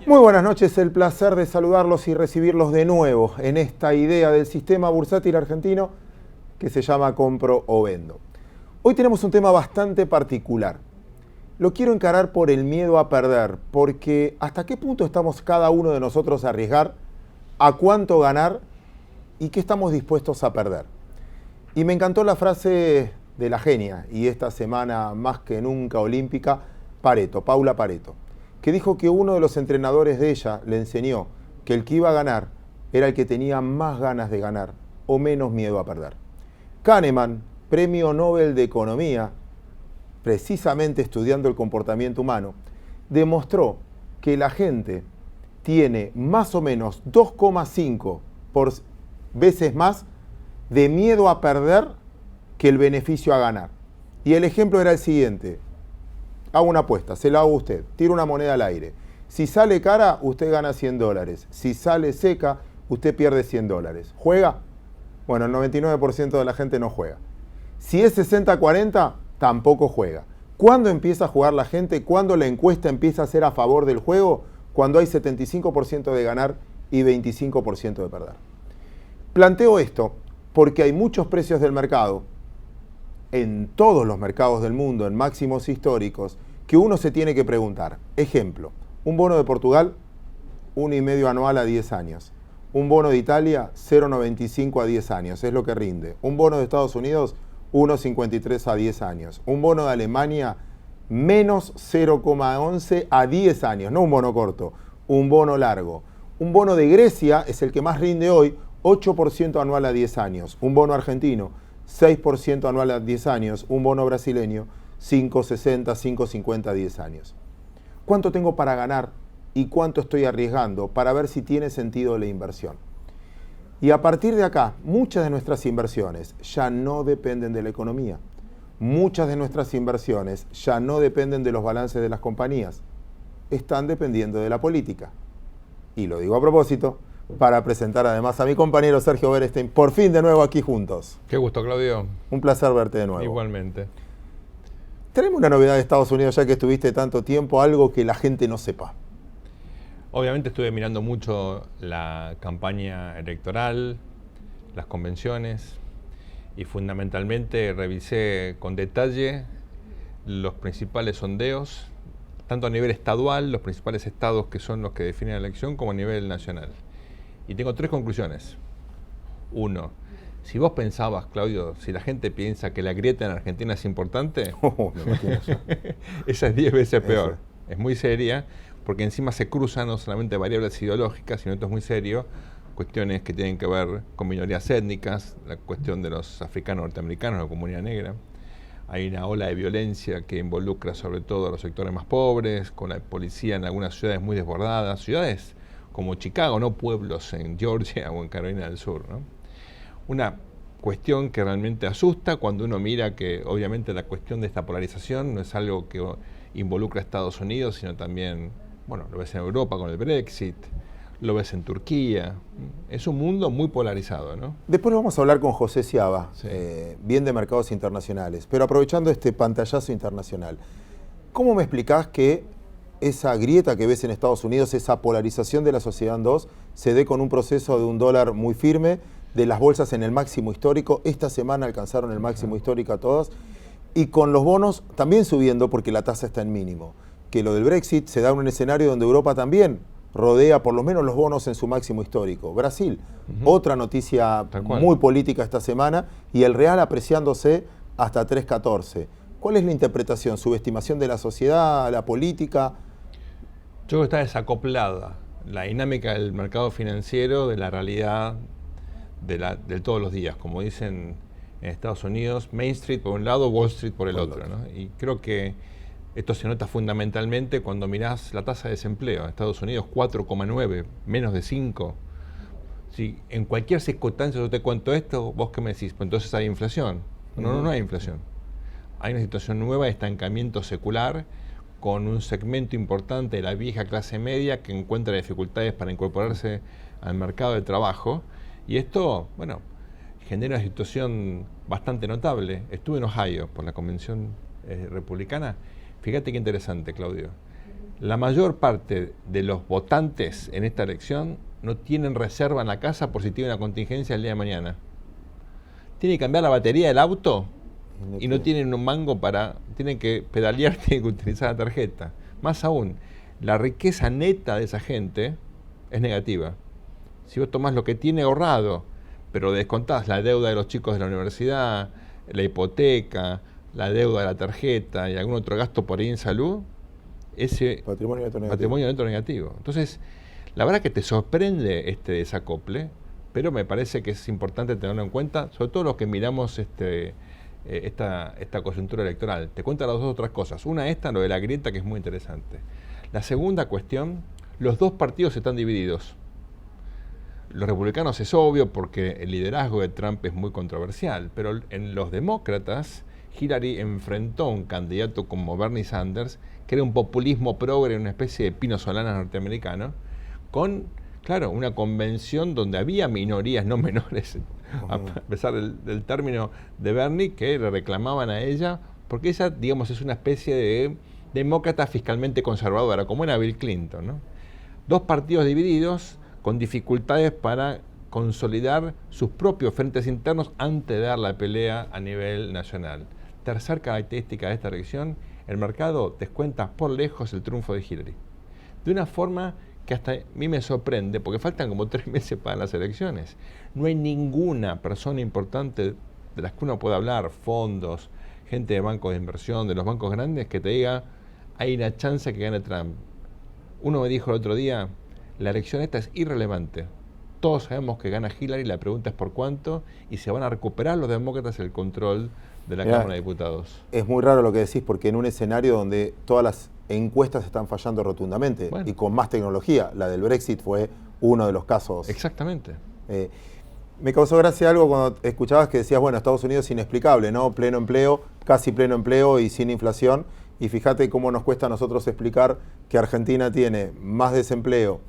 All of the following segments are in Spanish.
Muy buenas noches, el placer de saludarlos y recibirlos de nuevo en esta idea del sistema bursátil argentino que se llama compro o vendo. Hoy tenemos un tema bastante particular. Lo quiero encarar por el miedo a perder, porque ¿hasta qué punto estamos cada uno de nosotros a arriesgar? ¿A cuánto ganar? ¿Y qué estamos dispuestos a perder? Y me encantó la frase de la genia, y esta semana más que nunca olímpica, Paula Pareto, que dijo que uno de los entrenadores de ella le enseñó que el que iba a ganar era el que tenía más ganas de ganar o menos miedo a perder. Kahneman, premio Nobel de Economía, precisamente estudiando el comportamiento humano, demostró que la gente tiene más o menos 2,5 veces más de miedo a perder que el beneficio a ganar. Y el ejemplo era el siguiente. Hago una apuesta, se la hago a usted, tiro una moneda al aire. Si sale cara, usted gana $100. Si sale seca, usted pierde $100. ¿Juega? Bueno, el 99% de la gente no juega. Si es 60-40, tampoco juega. ¿Cuándo empieza a jugar la gente? ¿Cuándo la encuesta empieza a ser a favor del juego? Cuando hay 75% de ganar y 25% de perder. Planteo esto porque hay muchos precios del mercado, en todos los mercados del mundo, en máximos históricos, que uno se tiene que preguntar. Ejemplo, un bono de Portugal, 1,5 anual a 10 años. Un bono de Italia, 0,95 a 10 años, es lo que rinde. Un bono de Estados Unidos, 1,53 a 10 años. Un bono de Alemania, menos 0,11 a 10 años, no un bono corto, un bono largo. Un bono de Grecia es el que más rinde hoy, 8% anual a 10 años. Un bono argentino, 6% anual a 10 años. Un bono brasileño, 5,60, 5,50 a 10 años. ¿Cuánto tengo para ganar y cuánto estoy arriesgando para ver si tiene sentido la inversión? Y a partir de acá, muchas de nuestras inversiones ya no dependen de la economía. Muchas de nuestras inversiones ya no dependen de los balances de las compañías. Están dependiendo de la política. Y lo digo a propósito, para presentar además a mi compañero Sergio Berestein, por fin de nuevo aquí juntos. Qué gusto, Claudio. Un placer verte de nuevo. Igualmente. Tenemos una novedad de Estados Unidos, ya que estuviste tanto tiempo, algo que la gente no sepa. Obviamente estuve mirando mucho la campaña electoral, las convenciones, y fundamentalmente revisé con detalle los principales sondeos, tanto a nivel estadual, los principales estados que son los que definen la elección, como a nivel nacional. Y tengo 3 conclusiones. 1. Si vos pensabas, Claudio, si la gente piensa que la grieta en Argentina es importante, Me imagino yo. esa es 10 veces peor. Es muy seria, porque encima se cruzan no solamente variables ideológicas, sino esto es muy serio, cuestiones que tienen que ver con minorías étnicas, la cuestión de los africanos norteamericanos, la comunidad negra. Hay una ola de violencia que involucra sobre todo a los sectores más pobres, con la policía en algunas ciudades muy desbordadas, ciudades como Chicago, no pueblos en Georgia o en Carolina del Sur, ¿no? Una cuestión que realmente asusta cuando uno mira que obviamente la cuestión de esta polarización no es algo que involucra a Estados Unidos, sino también, bueno, lo ves en Europa con el Brexit, lo ves en Turquía. Es un mundo muy polarizado, ¿no? Después vamos a hablar con José Ciaba, Sí. bien de mercados internacionales, pero aprovechando este pantallazo internacional, ¿cómo me explicás que esa grieta que ves en Estados Unidos, esa polarización de la sociedad en dos, se dé con un proceso de un dólar muy firme, de las bolsas en el máximo histórico? Esta semana alcanzaron el máximo histórico a todas, y con los bonos también subiendo porque la tasa está en mínimo? Que lo del Brexit se da en un escenario donde Europa también rodea por lo menos los bonos en su máximo histórico. Brasil, otra noticia muy política esta semana, y el real apreciándose hasta 3,14. ¿Cuál es la interpretación? ¿Subestimación de la sociedad, la política? Yo creo que está desacoplada la dinámica del mercado financiero de la realidad de todos los días. Como dicen en Estados Unidos, Main Street por un lado, Wall Street por el otro, ¿no? Y creo que esto se nota fundamentalmente cuando mirás la tasa de desempleo. En Estados Unidos 4,9, menos de 5. Si en cualquier circunstancia yo te cuento esto, ¿vos qué me decís? Pues entonces hay inflación. No hay inflación. Hay una situación nueva de estancamiento secular con un segmento importante de la vieja clase media que encuentra dificultades para incorporarse al mercado de trabajo. Y esto, bueno, genera una situación bastante notable. Estuve en Ohio por la convención republicana. Fíjate qué interesante, Claudio. La mayor parte de los votantes en esta elección no tienen reserva en la casa por si tiene una contingencia el día de mañana. Tienen que cambiar la batería del auto y no tienen un mango tienen que pedalear, tienen que utilizar la tarjeta. Más aún, la riqueza neta de esa gente es negativa. Si vos tomás lo que tiene ahorrado, pero descontás la deuda de los chicos de la universidad, la hipoteca, la deuda de la tarjeta y algún otro gasto por ahí en salud, ese patrimonio neto negativo. Entonces, la verdad que te sorprende este desacople, pero me parece que es importante tenerlo en cuenta, sobre todo los que miramos esta coyuntura electoral. Te cuento las dos otras cosas. Una, lo de la grieta, que es muy interesante. La segunda cuestión, los dos partidos están divididos. Los republicanos es obvio porque el liderazgo de Trump es muy controversial, pero en los demócratas, Hillary enfrentó a un candidato como Bernie Sanders, que era un populismo progre, una especie de Pino Solanas norteamericano, con, claro, una convención donde había minorías no menores, a pesar del término de Bernie, que le reclamaban a ella, porque ella, digamos, es una especie de demócrata fiscalmente conservadora, como era Bill Clinton, ¿no? Dos partidos divididos, con dificultades para consolidar sus propios frentes internos antes de dar la pelea a nivel nacional. Tercer característica de esta elección, el mercado descuenta por lejos el triunfo de Hillary. De una forma que hasta a mí me sorprende, porque faltan como 3 meses para las elecciones. No hay ninguna persona importante de las que uno pueda hablar, fondos, gente de bancos de inversión, de los bancos grandes, que te diga, hay una chance que gane Trump. Uno me dijo el otro día, la elección esta es irrelevante. Todos sabemos que gana Hillary, la pregunta es por cuánto, y se van a recuperar los demócratas el control de la Cámara de Diputados. Es muy raro lo que decís, porque en un escenario donde todas las encuestas están fallando rotundamente, y con más tecnología, la del Brexit fue uno de los casos. Exactamente. Me causó gracia algo cuando escuchabas que decías, bueno, Estados Unidos es inexplicable, ¿no? Pleno empleo, casi pleno empleo y sin inflación. Y fíjate cómo nos cuesta a nosotros explicar que Argentina tiene más desempleo,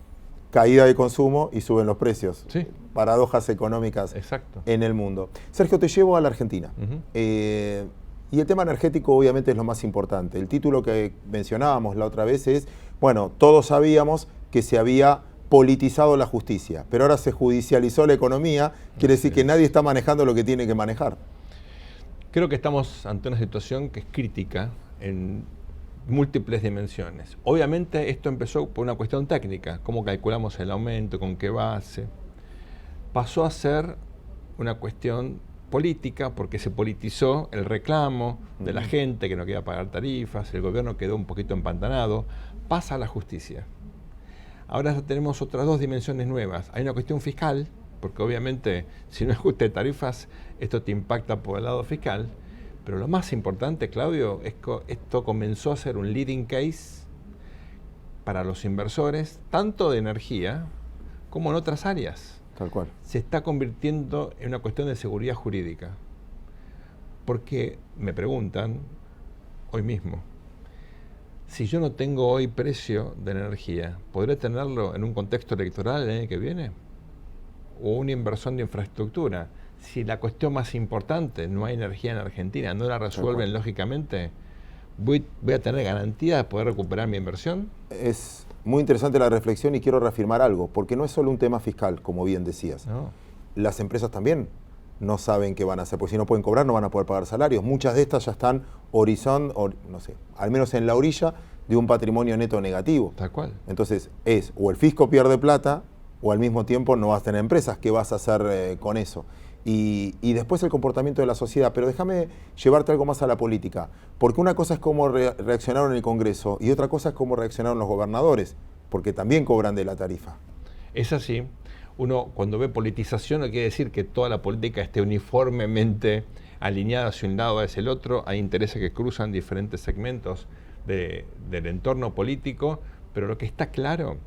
caída de consumo y suben los precios. Sí. Paradojas económicas. Exacto. En el mundo. Sergio, te llevo a la Argentina. Y el tema energético obviamente es lo más importante. El título que mencionábamos la otra vez es, bueno, todos sabíamos que se había politizado la justicia, pero ahora se judicializó la economía, quiere decir que nadie está manejando lo que tiene que manejar. Creo que estamos ante una situación que es crítica en múltiples dimensiones. Obviamente esto empezó por una cuestión técnica, cómo calculamos el aumento, con qué base. Pasó a ser una cuestión política porque se politizó el reclamo de la gente que no quería pagar tarifas, el gobierno quedó un poquito empantanado, pasa a la justicia. Ahora tenemos otras dos dimensiones nuevas. Hay una cuestión fiscal, porque obviamente si no ajuste de tarifas, esto te impacta por el lado fiscal. Pero lo más importante, Claudio, es que esto comenzó a ser un leading case para los inversores, tanto de energía como en otras áreas. Tal cual. Se está convirtiendo en una cuestión de seguridad jurídica. Porque me preguntan, hoy mismo, si yo no tengo hoy precio de la energía, ¿podré tenerlo en un contexto electoral el año que viene? ¿O una inversión de infraestructura? Si la cuestión más importante, no hay energía en Argentina, no la resuelven lógicamente, ¿voy a tener garantía de poder recuperar mi inversión? Es muy interesante la reflexión y quiero reafirmar algo, porque no es solo un tema fiscal, como bien decías. No. Las empresas también no saben qué van a hacer, porque si no pueden cobrar no van a poder pagar salarios. Muchas de estas ya están no sé, al menos en la orilla de un patrimonio neto negativo. Tal cual. Entonces o el fisco pierde plata o al mismo tiempo no vas a tener empresas. ¿Qué vas a hacer con eso? Y después el comportamiento de la sociedad. Pero déjame llevarte algo más a la política, porque una cosa es cómo reaccionaron en el Congreso y otra cosa es cómo reaccionaron los gobernadores, porque también cobran de la tarifa. Es así. Uno cuando ve politización no quiere decir que toda la política esté uniformemente alineada hacia un lado o hacia el otro. Hay intereses que cruzan diferentes segmentos del entorno político, pero lo que está claro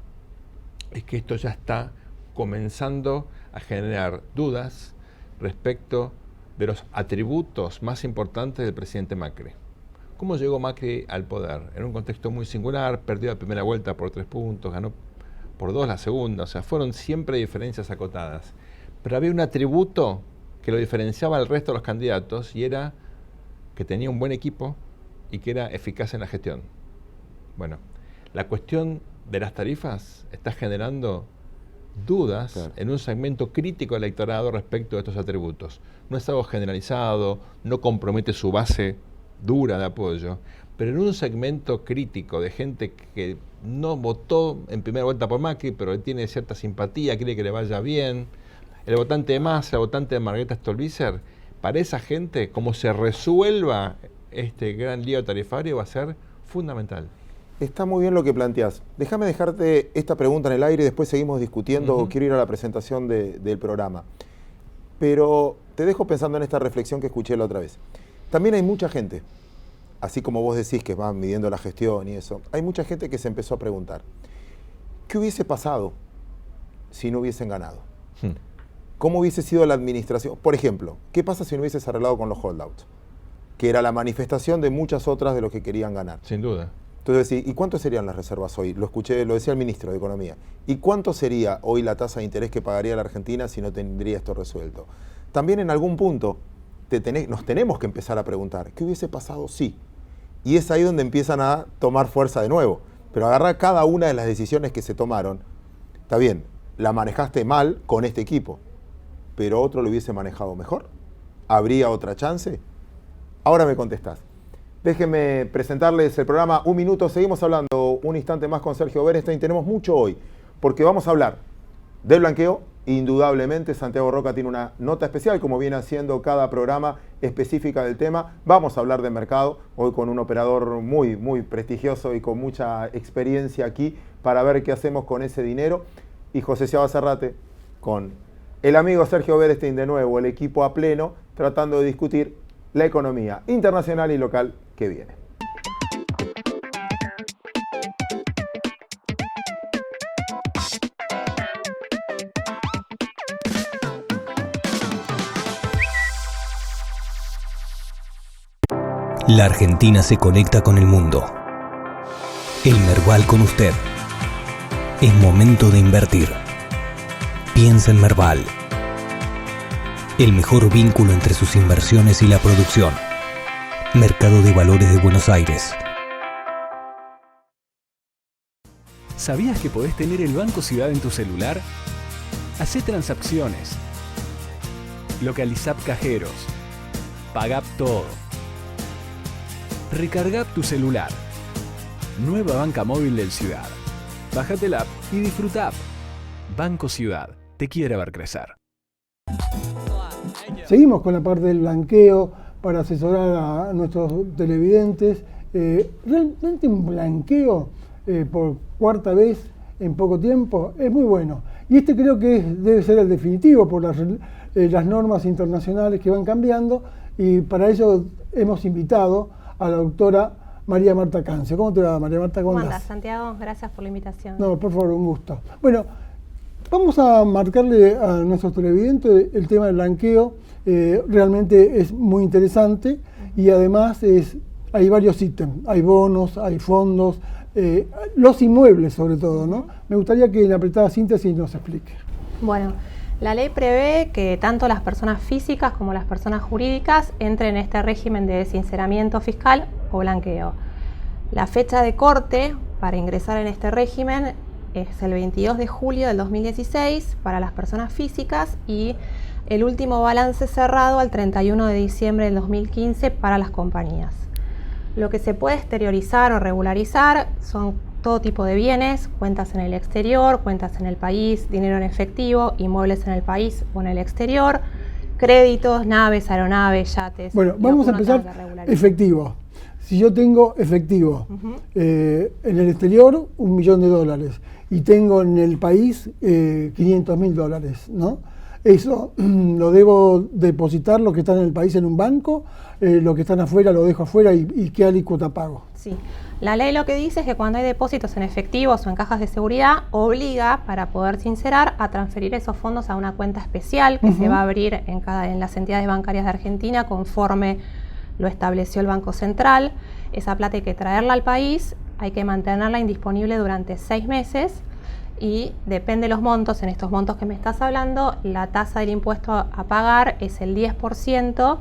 es que esto ya está comenzando a generar dudas respecto de los atributos más importantes del presidente Macri. ¿Cómo llegó Macri al poder? En un contexto muy singular, perdió la primera vuelta por 3 puntos, ganó por 2 la segunda, o sea, fueron siempre diferencias acotadas. Pero había un atributo que lo diferenciaba del resto de los candidatos y era que tenía un buen equipo y que era eficaz en la gestión. Bueno, La cuestión de las tarifas está generando dudas en un segmento crítico del electorado respecto de estos atributos. No es algo generalizado, no compromete su base dura de apoyo, pero en un segmento crítico de gente que no votó en primera vuelta por Macri, pero tiene cierta simpatía, quiere que le vaya bien, el votante de Massa, el votante de Margareta Stolbizer, para esa gente, como se resuelva este gran lío tarifario, va a ser fundamental. Está muy bien lo que planteás. Déjame dejarte esta pregunta en el aire y después seguimos discutiendo. Quiero ir a la presentación del programa. Pero te dejo pensando en esta reflexión que escuché la otra vez. También hay mucha gente, así como vos decís que van midiendo la gestión y eso, hay mucha gente que se empezó a preguntar, ¿qué hubiese pasado si no hubiesen ganado? ¿Cómo hubiese sido la administración? Por ejemplo, ¿qué pasa si no hubieses arreglado con los holdouts? Que era la manifestación de muchas otras de los que querían ganar. Sin duda. Entonces, ¿y cuánto serían las reservas hoy? Lo escuché, lo decía el ministro de Economía. ¿Y cuánto sería hoy la tasa de interés que pagaría la Argentina si no tendría esto resuelto? También en algún punto nos tenemos que empezar a preguntar, ¿qué hubiese pasado si? Y es ahí donde empiezan a tomar fuerza de nuevo. Pero agarrar cada una de las decisiones que se tomaron, está bien, la manejaste mal con este equipo, pero otro lo hubiese manejado mejor. ¿Habría otra chance? Ahora me contestás. Déjenme presentarles el programa Un Minuto. Seguimos hablando un instante más con Sergio Berenstein. Tenemos mucho hoy, porque vamos a hablar del blanqueo. Indudablemente, Santiago Roca tiene una nota especial, como viene haciendo cada programa específica del tema. Vamos a hablar de mercado, hoy con un operador muy, muy prestigioso y con mucha experiencia aquí, para ver qué hacemos con ese dinero. Y José Sciaba Serrate, con el amigo Sergio Berenstein de nuevo, el equipo a pleno, tratando de discutir la economía internacional y local que viene. La Argentina se conecta con el mundo. El Merval con usted. Es momento de invertir. Piensa en Merval. El mejor vínculo entre sus inversiones y la producción. Mercado de Valores de Buenos Aires. ¿Sabías que podés tener el Banco Ciudad en tu celular? Hacé transacciones. Localizá cajeros. Pagá todo. Recargá tu celular. Nueva banca móvil del Ciudad. Bájate la app y disfruta. Banco Ciudad. Te quiere ver crecer. Seguimos con la parte del blanqueo para asesorar a nuestros televidentes. Realmente un blanqueo por cuarta vez en poco tiempo es muy bueno. Y este creo que debe ser el definitivo por las normas internacionales que van cambiando, y para ello hemos invitado a la doctora María Marta Cancio. ¿Cómo te va, María Marta? ¿Cómo andás, Santiago? Gracias por la invitación. No, por favor, un gusto. Bueno, vamos a marcarle a nuestros televidentes el tema del blanqueo. Realmente es muy interesante y además hay varios ítems. Hay bonos, hay fondos, los inmuebles sobre todo, ¿no? Me gustaría que en apretada síntesis nos explique. Bueno, la ley prevé que tanto las personas físicas como las personas jurídicas entren en este régimen de sinceramiento fiscal o blanqueo. La fecha de corte para ingresar en este régimen es el 22 de julio del 2016 para las personas físicas y el último balance cerrado al 31 de diciembre del 2015 para las compañías. Lo que se puede exteriorizar o regularizar son todo tipo de bienes, cuentas en el exterior, cuentas en el país, dinero en efectivo, inmuebles en el país o en el exterior, créditos, naves, aeronaves, yates. Bueno, vamos a empezar efectivo. Si yo tengo efectivo en el exterior, $1.000.000 y tengo en el país $500.000, ¿no? Eso lo debo depositar, lo que está en el país, en un banco, lo que están afuera lo dejo afuera y ¿qué alícuota pago? Sí, la ley lo que dice es que cuando hay depósitos en efectivos o en cajas de seguridad, obliga para poder sincerar a transferir esos fondos a una cuenta especial que se va a abrir en las entidades bancarias de Argentina conforme lo estableció el Banco Central. Esa plata hay que traerla al país, hay que mantenerla indisponible durante 6 meses y depende de los montos. En estos montos que me estás hablando, la tasa del impuesto a pagar es el 10%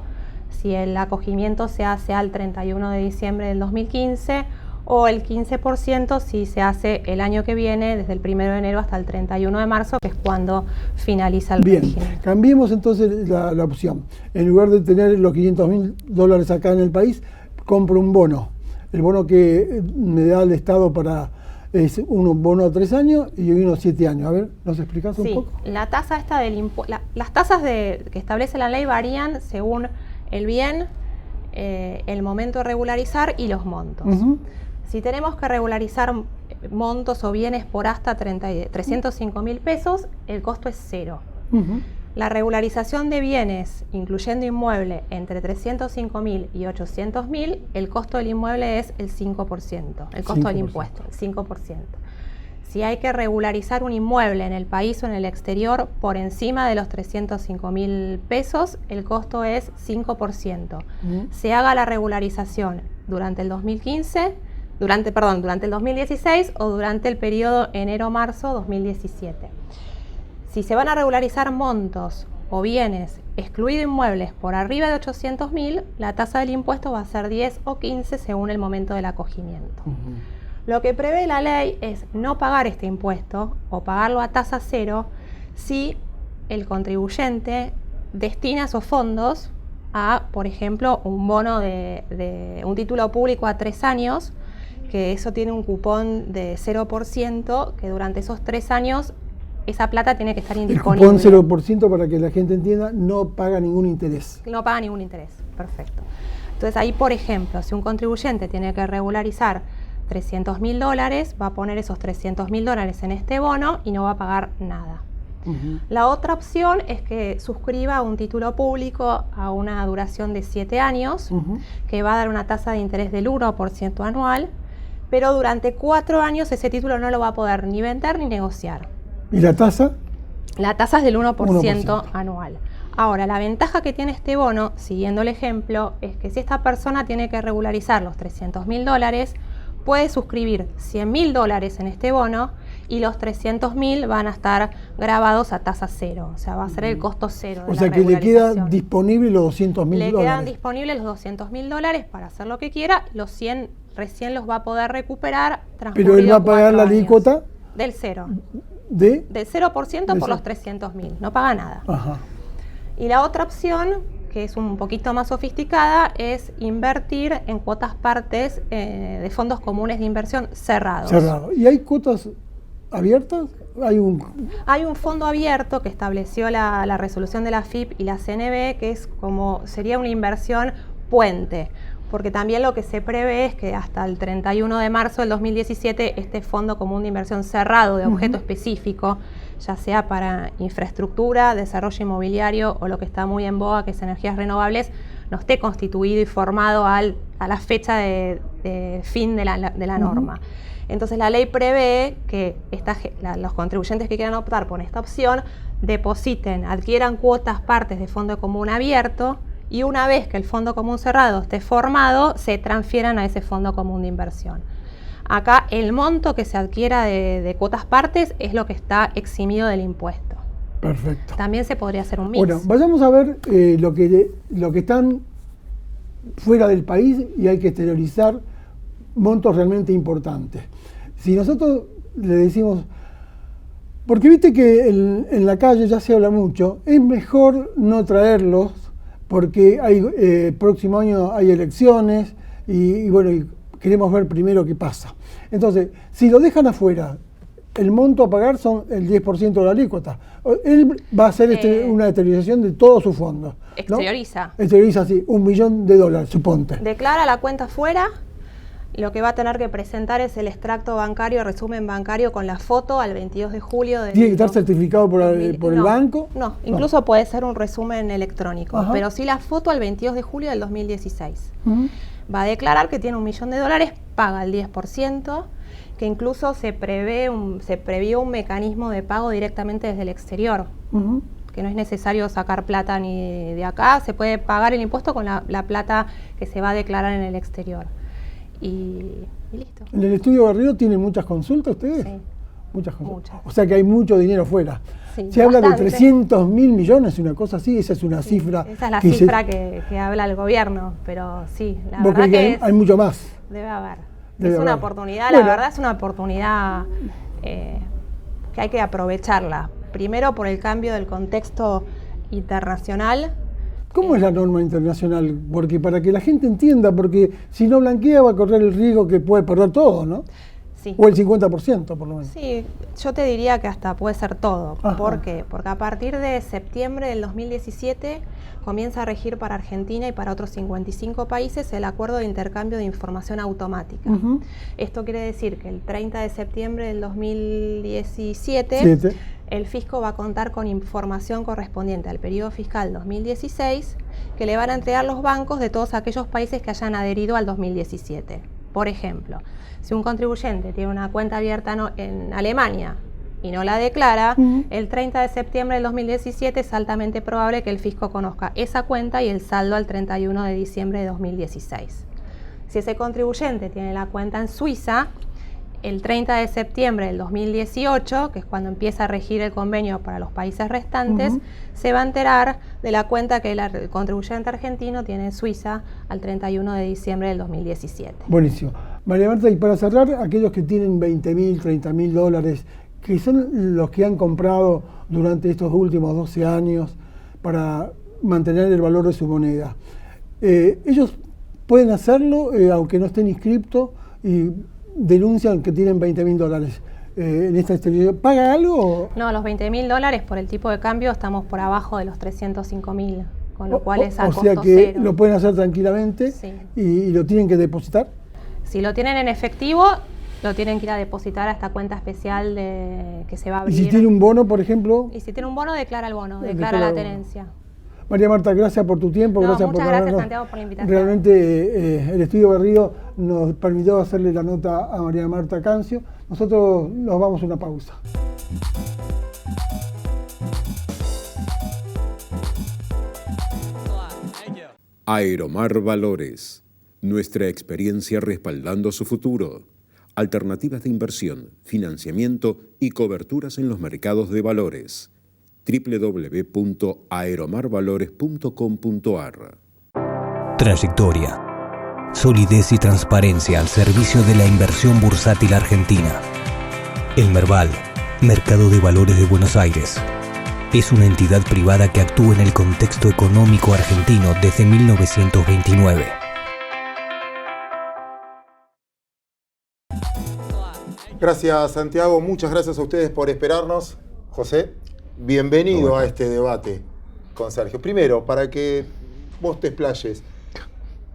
si el acogimiento se hace al 31 de diciembre del 2015 o el 15% si se hace el año que viene, desde el 1 de enero hasta el 31 de marzo, que es cuando finaliza el régimen. Bien, cambiemos entonces la opción. En lugar de tener los $500.000 acá en el país, compro un bono. El bono que me da el Estado es un bono a 3 años y uno a 7 años. A ver, ¿nos explicás un poco? Sí, la tasa esta las tasas que establece la ley varían según el bien, el momento de regularizar y los montos. Si tenemos que regularizar montos o bienes por hasta 305.000 pesos, el costo es 0. La regularización de bienes, incluyendo inmueble, entre 305.000 y 800.000, el costo del inmueble es el 5%, el costo del impuesto, el 5%. Si hay que regularizar un inmueble en el país o en el exterior por encima de los 305.000 pesos, el costo es 5%. Se haga la regularización durante el 2016 o durante el periodo enero-marzo 2017. Si se van a regularizar montos o bienes, excluido inmuebles, por arriba de 800.000, la tasa del impuesto va a ser 10 o 15 según el momento del acogimiento. Lo que prevé la ley es no pagar este impuesto o pagarlo a tasa 0 si el contribuyente destina esos fondos a, por ejemplo, un bono de un título público a 3 años, que eso tiene un cupón de 0%, que durante esos 3 años esa plata tiene que estar indisponible. El cupón 0%, para que la gente entienda, no paga ningún interés. No paga ningún interés, perfecto. Entonces ahí, por ejemplo, si un contribuyente tiene que regularizar $300.000, va a poner esos $300.000 en este bono y no va a pagar nada. La otra opción es que suscriba un título público a una duración de 7 años, que va a dar una tasa de interés del 1% anual, pero durante 4 años ese título no lo va a poder ni vender ni negociar. ¿Y la tasa? La tasa es del 1% anual. Ahora, la ventaja que tiene este bono, siguiendo el ejemplo, es que si esta persona tiene que regularizar los $300.000, puede suscribir $100.000 en este bono y los 300.000 van a estar grabados a tasa 0. O sea, va a ser el costo 0 de la regularización. O sea, que le quedan disponibles los $200.000. Le quedan disponibles los $200.000 para hacer lo que quiera. Los 100 recién los va a poder recuperar. Pero él va a pagar la alícuota del 0. Del 0% por los 300.000. No paga nada. Y la otra opción, que es un poquito más sofisticada, es invertir en cuotas partes de fondos comunes de inversión cerrados. ¿Y hay cuotas abiertas? Hay un fondo abierto que estableció la resolución de la FIP y la CNB, que es sería una inversión puente, porque también lo que se prevé es que hasta el 31 de marzo del 2017 este fondo común de inversión cerrado de objeto específico, ya sea para infraestructura, desarrollo inmobiliario o lo que está muy en boga, que es energías renovables, no esté constituido y formado a la fecha de fin de la norma. Entonces la ley prevé que los contribuyentes que quieran optar por esta opción depositen, adquieran cuotas partes de fondo común abierto, y una vez que el fondo común cerrado esté formado, se transfieran a ese fondo común de inversión. Acá el monto que se adquiera de cuotas partes es lo que está eximido del impuesto. Perfecto. También se podría hacer un mix. Bueno, vayamos a ver lo que están fuera del país y hay que exteriorizar montos realmente importantes. Si nosotros le decimos, porque viste que en la calle ya se habla mucho, es mejor no traerlos porque próximo año hay elecciones y bueno, y queremos ver primero qué pasa. Entonces, si lo dejan afuera, el monto a pagar son el 10% de la alícuota. Él va a hacer una exteriorización de todos sus fondos, ¿no? Exterioriza. Exterioriza, sí, $1 millón, suponte. Declara la cuenta fuera. Lo que va a tener que presentar es el extracto bancario, resumen bancario con la foto al 22 de julio. ¿Tiene que estar certificado por el banco? No, incluso puede ser un resumen electrónico, pero sí la foto al 22 de julio del 2016. Va a declarar que tiene $1 millón, paga el 10%, que incluso se previó un mecanismo de pago directamente desde el exterior, que no es necesario sacar plata ni de acá, se puede pagar el impuesto con la plata que se va a declarar en el exterior. Y listo. ¿En el estudio Barrero tienen muchas consultas ustedes? Sí. Muchas consultas. Muchas. O sea que hay mucho dinero fuera. Sí, se habla de 300.000 millones, una cosa así, esa es una cifra. Esa es la cifra que habla el gobierno, pero sí, la verdad que hay mucho más. Debe haber. Debe Es una haber. oportunidad, Bueno, la verdad es una oportunidad que hay que aprovecharla. Primero por el cambio del contexto internacional. ¿Cómo es la norma internacional? Porque para que la gente entienda, porque si no blanquea va a correr el riesgo que puede perder todo, ¿no? Sí. O el 50% por lo menos. Sí, yo te diría que hasta puede ser todo. Ajá. ¿Por qué? Porque a partir de septiembre del 2017 comienza a regir para Argentina y para otros 55 países el acuerdo de intercambio de información automática. Ujú. Esto quiere decir que el 30 de septiembre del 2017 Siete. el fisco va a contar con información correspondiente al periodo fiscal 2016 que le van a entregar los bancos de todos aquellos países que hayan adherido al 2017. Por ejemplo, si un contribuyente tiene una cuenta abierta en Alemania y no la declara, el 30 de septiembre del 2017 es altamente probable que el fisco conozca esa cuenta y el saldo al 31 de diciembre de 2016. Si ese contribuyente tiene la cuenta en Suiza, el 30 de septiembre del 2018, que es cuando empieza a regir el convenio para los países restantes, se va a enterar de la cuenta que el contribuyente argentino tiene en Suiza al 31 de diciembre del 2017. Buenísimo. María Marta, y para cerrar, aquellos que tienen 20.000, 30.000 dólares, que son los que han comprado durante estos últimos 12 años para mantener el valor de su moneda, ellos pueden hacerlo aunque no estén inscriptos y denuncian que tienen 20.000 dólares en esta exterior. ¿Paga algo? No, los 20.000 dólares por el tipo de cambio estamos por abajo de los 305.000, con lo cual es a costo sea que cero. lo pueden hacer tranquilamente. Sí. y lo tienen que depositar. Si lo tienen en efectivo, lo tienen que ir a depositar a esta cuenta especial que se va a Y abrir. si tiene un bono, por ejemplo. Y si tiene un bono, declara el bono, Declara declara el la bono. tenencia. María Marta, gracias por tu tiempo, No, gracias por muchas gracias, habernos- Santiago, por la invitación. Realmente el Estudio Berrío nos permitió hacerle la nota a María Marta Cancio. Nosotros nos vamos a una pausa. Aeromar Valores, nuestra experiencia respaldando su futuro. Alternativas de inversión, financiamiento y coberturas en los mercados de valores. www.aeromarvalores.com.ar. Trayectoria, solidez y transparencia al servicio de la inversión bursátil argentina. El Merval, Mercado de Valores de Buenos Aires, es una entidad privada que actúa en el contexto económico argentino desde 1929. Gracias, Santiago. Muchas gracias a ustedes por esperarnos. José, bienvenido a este debate con Sergio. Primero, para que vos te explayes,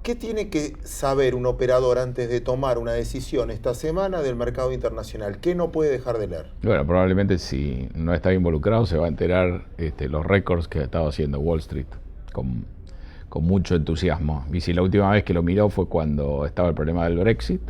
¿qué tiene que saber un operador antes de tomar una decisión esta semana del mercado internacional? ¿Qué no puede dejar de leer? Bueno, probablemente si no está involucrado se va a enterar los récords que ha estado haciendo Wall Street con mucho entusiasmo. Y si la última vez que lo miró fue cuando estaba el problema del Brexit,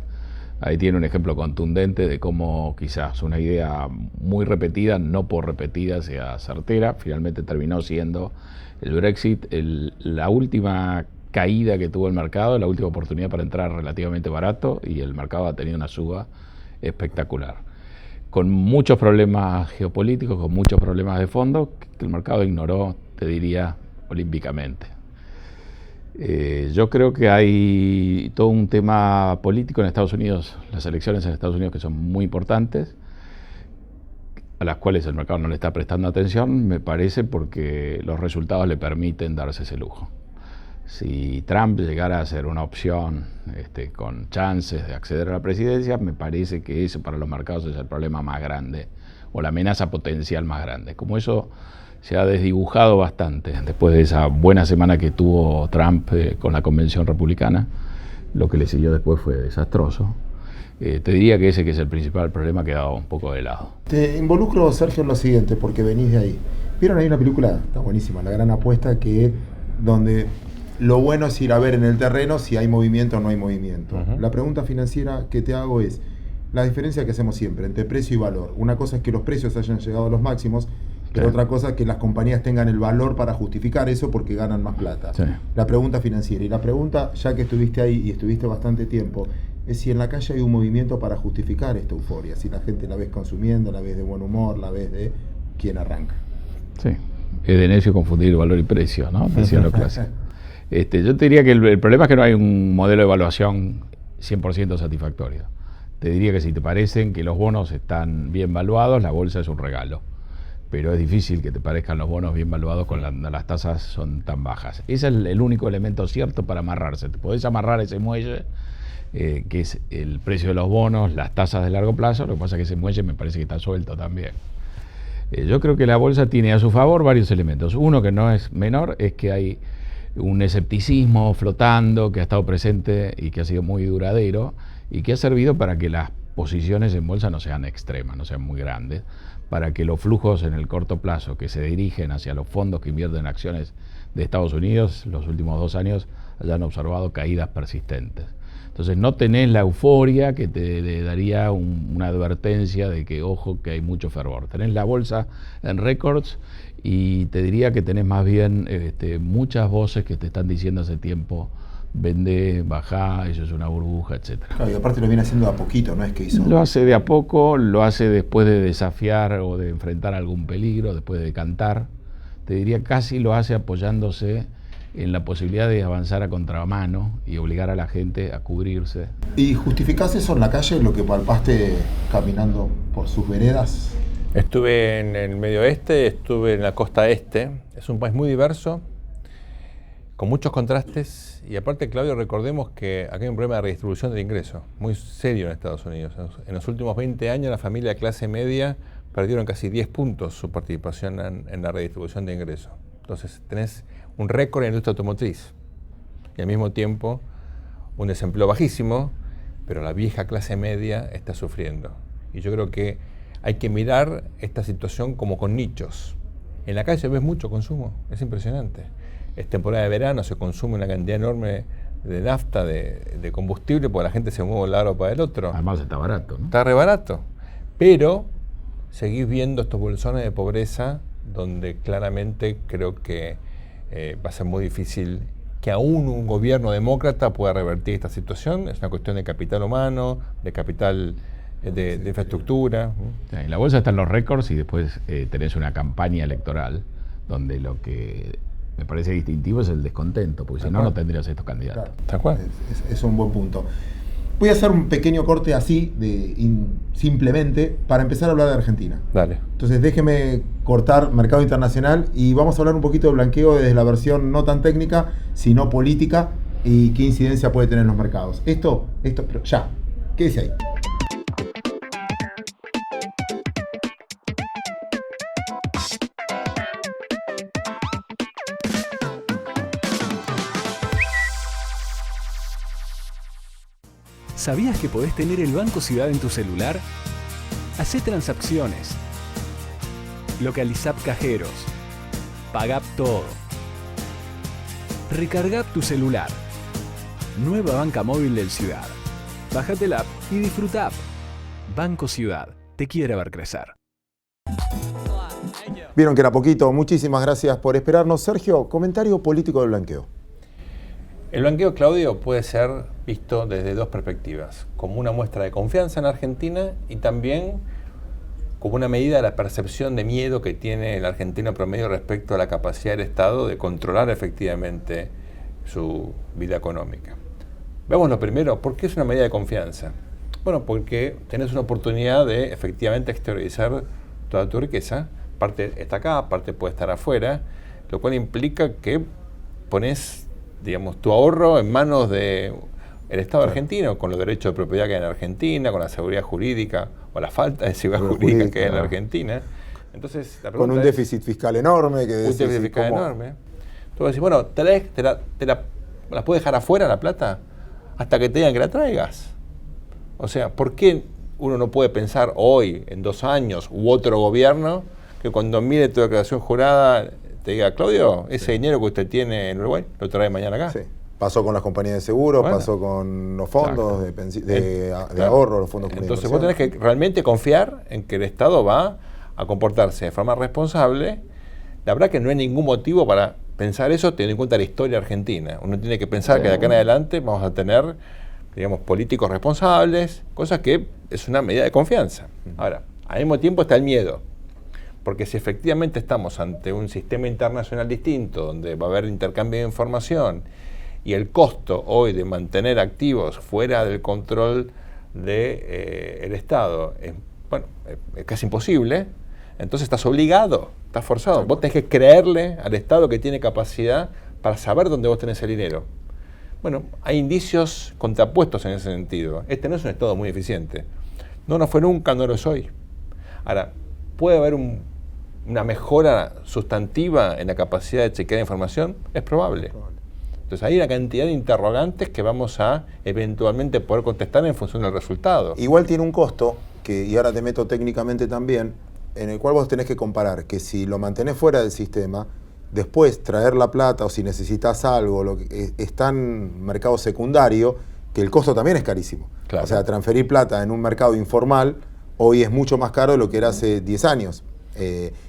ahí tiene un ejemplo contundente de cómo quizás una idea muy repetida, no por repetida, sea certera. Finalmente terminó siendo el Brexit la última caída que tuvo el mercado, la última oportunidad para entrar relativamente barato, y el mercado ha tenido una suba espectacular. Con muchos problemas geopolíticos, con muchos problemas de fondo, que el mercado ignoró, te diría, olímpicamente. Yo creo que hay todo un tema político en Estados Unidos, las elecciones en Estados Unidos que son muy importantes, a las cuales el mercado no le está prestando atención, me parece, porque los resultados le permiten darse ese lujo. Si Trump llegara a ser una opción con chances de acceder a la presidencia, me parece que eso para los mercados es el problema más grande, o la amenaza potencial más grande. Como eso se ha desdibujado bastante después de esa buena semana que tuvo Trump con la convención republicana, lo que le siguió después fue desastroso. Te diría que ese que es el principal problema ha quedado un poco de lado. Te involucro, Sergio, en lo siguiente, porque venís de ahí. ¿Vieron ahí una película? Está buenísima, La Gran Apuesta, donde lo bueno es ir a ver en el terreno si hay movimiento o no hay movimiento. La pregunta financiera que te hago es la diferencia que hacemos siempre entre precio y valor. Una cosa es que los precios hayan llegado a los máximos, pero otra cosa es que las compañías tengan el valor para justificar eso porque ganan más plata. Sí. La pregunta financiera. Y la pregunta, ya que estuviste ahí y estuviste bastante tiempo, es si en la calle hay un movimiento para justificar esta euforia. Si la gente la ves consumiendo, la ves de buen humor, la ves de quién arranca. Sí, es de necio confundir valor y precio, ¿no? Decían los clásicos. Yo te diría que el problema es que no hay un modelo de evaluación 100% satisfactorio. Te diría que si te parecen que los bonos están bien valuados, la bolsa es un regalo. Pero es difícil que te parezcan los bonos bien valuados cuando las tasas son tan bajas. Ese es el único elemento cierto para amarrarse. Te podés amarrar ese muelle, que es el precio de los bonos, las tasas de largo plazo. Lo que pasa es que ese muelle me parece que está suelto también. Yo creo que la bolsa tiene a su favor varios elementos. Uno que no es menor es que hay un escepticismo flotando que ha estado presente y que ha sido muy duradero y que ha servido para que las posiciones en bolsa no sean extremas, no sean muy grandes, para que los flujos en el corto plazo que se dirigen hacia los fondos que invierten en acciones de Estados Unidos los últimos 2 años hayan observado caídas persistentes. Entonces no tenés la euforia que te daría una advertencia de que, ojo, que hay mucho fervor. Tenés la bolsa en récords y te diría que tenés más bien muchas voces que te están diciendo hace tiempo: vende, bajá, eso es una burbuja, etc. Claro, y aparte lo viene haciendo de a poquito, no es que hizo... Lo hace de a poco, lo hace después de desafiar o de enfrentar algún peligro, después de decantar. Te diría casi lo hace apoyándose en la posibilidad de avanzar a contramano y obligar a la gente a cubrirse. ¿Y justificás eso en la calle, lo que palpaste caminando por sus veredas? Estuve en el medio oeste, estuve en la costa este. Es un país muy diverso, con muchos contrastes, y aparte, Claudio, recordemos que aquí hay un problema de redistribución del ingreso muy serio en Estados Unidos. En los últimos 20 años la familia de clase media perdieron casi 10 puntos su participación en la redistribución de ingresos. Entonces tenés un récord en la industria automotriz y al mismo tiempo un desempleo bajísimo, pero la vieja clase media está sufriendo. Y yo creo que hay que mirar esta situación como con nichos. En la calle ves mucho consumo, es impresionante. Es temporada de verano, se consume una cantidad enorme de nafta, de combustible, porque la gente se mueve de un lado para el otro. Además está barato, ¿no? Está re barato. Pero seguís viendo estos bolsones de pobreza donde claramente creo que va a ser muy difícil que aún un gobierno demócrata pueda revertir esta situación. Es una cuestión de capital humano, de capital de infraestructura. En la bolsa están los récords y después tenés una campaña electoral donde lo que me parece distintivo es el descontento, porque si no, no tendrías estos candidatos. Claro. ¿Tal cual? Es un buen punto. Voy a hacer un pequeño corte así, simplemente, para empezar a hablar de Argentina. Dale. Entonces déjeme cortar mercado internacional y vamos a hablar un poquito de blanqueo desde la versión no tan técnica, sino política, y qué incidencia puede tener en los mercados. Esto, pero ya, quédese ahí. ¿Sabías que podés tener el Banco Ciudad en tu celular? Hacé transacciones, localizá cajeros, pagá todo, recargá tu celular. Nueva banca móvil del Ciudad. Bájate la app y disfruta. Banco Ciudad, te quiere ver crecer. Vieron que era poquito. Muchísimas gracias por esperarnos. Sergio, comentario político del blanqueo. El blanqueo, Claudio, puede ser visto desde dos perspectivas, como una muestra de confianza en Argentina y también como una medida de la percepción de miedo que tiene el argentino promedio respecto a la capacidad del Estado de controlar efectivamente su vida económica. Veamos lo primero, ¿por qué es una medida de confianza? Bueno, porque tenés una oportunidad de efectivamente exteriorizar toda tu riqueza, parte está acá, parte puede estar afuera, lo cual implica que pones, digamos, tu ahorro en manos del Estado argentino, con los derechos de propiedad que hay en Argentina, con la seguridad jurídica o la falta de seguridad jurídica que hay en la Argentina. Entonces, la con un déficit fiscal enorme. Un déficit fiscal enorme. Tú vas a decir, bueno, ¿te la puedes dejar afuera la plata hasta que te digan que la traigas? O sea, ¿por qué uno no puede pensar hoy, en 2 años, u otro gobierno, que cuando mire tu declaración jurada te diga, Claudio, ese dinero que usted tiene en Uruguay, lo trae mañana acá? Sí. Pasó con las compañías de seguros, Bueno. pasó con los fondos de ahorro, los fondos comunes. Entonces vos tenés que realmente confiar en que el Estado va a comportarse de forma responsable. La verdad que no hay ningún motivo para pensar eso teniendo en cuenta la historia argentina. Uno tiene que pensar que de acá en adelante vamos a tener, digamos, políticos responsables, cosas que es una medida de confianza. Ahora, al mismo tiempo está el miedo. Porque si efectivamente estamos ante un sistema internacional distinto, donde va a haber intercambio de información y el costo hoy de mantener activos fuera del control del Estado es casi imposible, entonces estás obligado, estás forzado. Vos tenés que creerle al Estado que tiene capacidad para saber dónde vos tenés el dinero. Bueno, hay indicios contrapuestos en ese sentido. Este no es un Estado muy eficiente. No lo fue nunca, no lo es hoy. Ahora, ¿puede haber una mejora sustantiva en la capacidad de chequear información? Es probable. Entonces hay una cantidad de interrogantes que vamos a eventualmente poder contestar en función del resultado. Igual tiene un costo, y ahora te meto técnicamente también, en el cual vos tenés que comparar que si lo mantenés fuera del sistema, después traer la plata o si necesitas algo, está en mercado secundario, que el costo también es carísimo. Claro. O sea, transferir plata en un mercado informal hoy es mucho más caro de lo que era hace 10 años.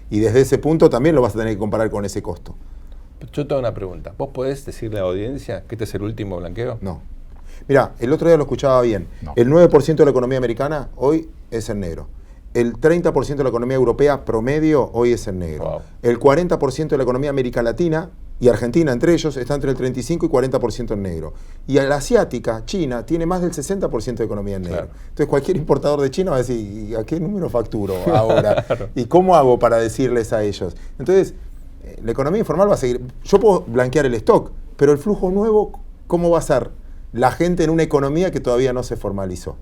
Y desde ese punto también lo vas a tener que comparar con ese costo. Yo tengo una pregunta. ¿Vos podés decirle a la audiencia que este es el último blanqueo? No. Mirá, el otro día lo escuchaba bien. No. El 9% de la economía americana hoy es en negro. El 30% de la economía europea promedio hoy es en negro. Wow. El 40% de la economía América Latina y Argentina entre ellos está entre el 35 y 40% en negro. Y la asiática, China, tiene más del 60% de economía en negro. Claro. Entonces cualquier importador de China va a decir, ¿y a qué número facturo ahora? Claro. ¿Y cómo hago para decirles a ellos? Entonces, la economía informal va a seguir. Yo puedo blanquear el stock, pero el flujo nuevo, ¿cómo va a ser la gente en una economía que todavía no se formalizó?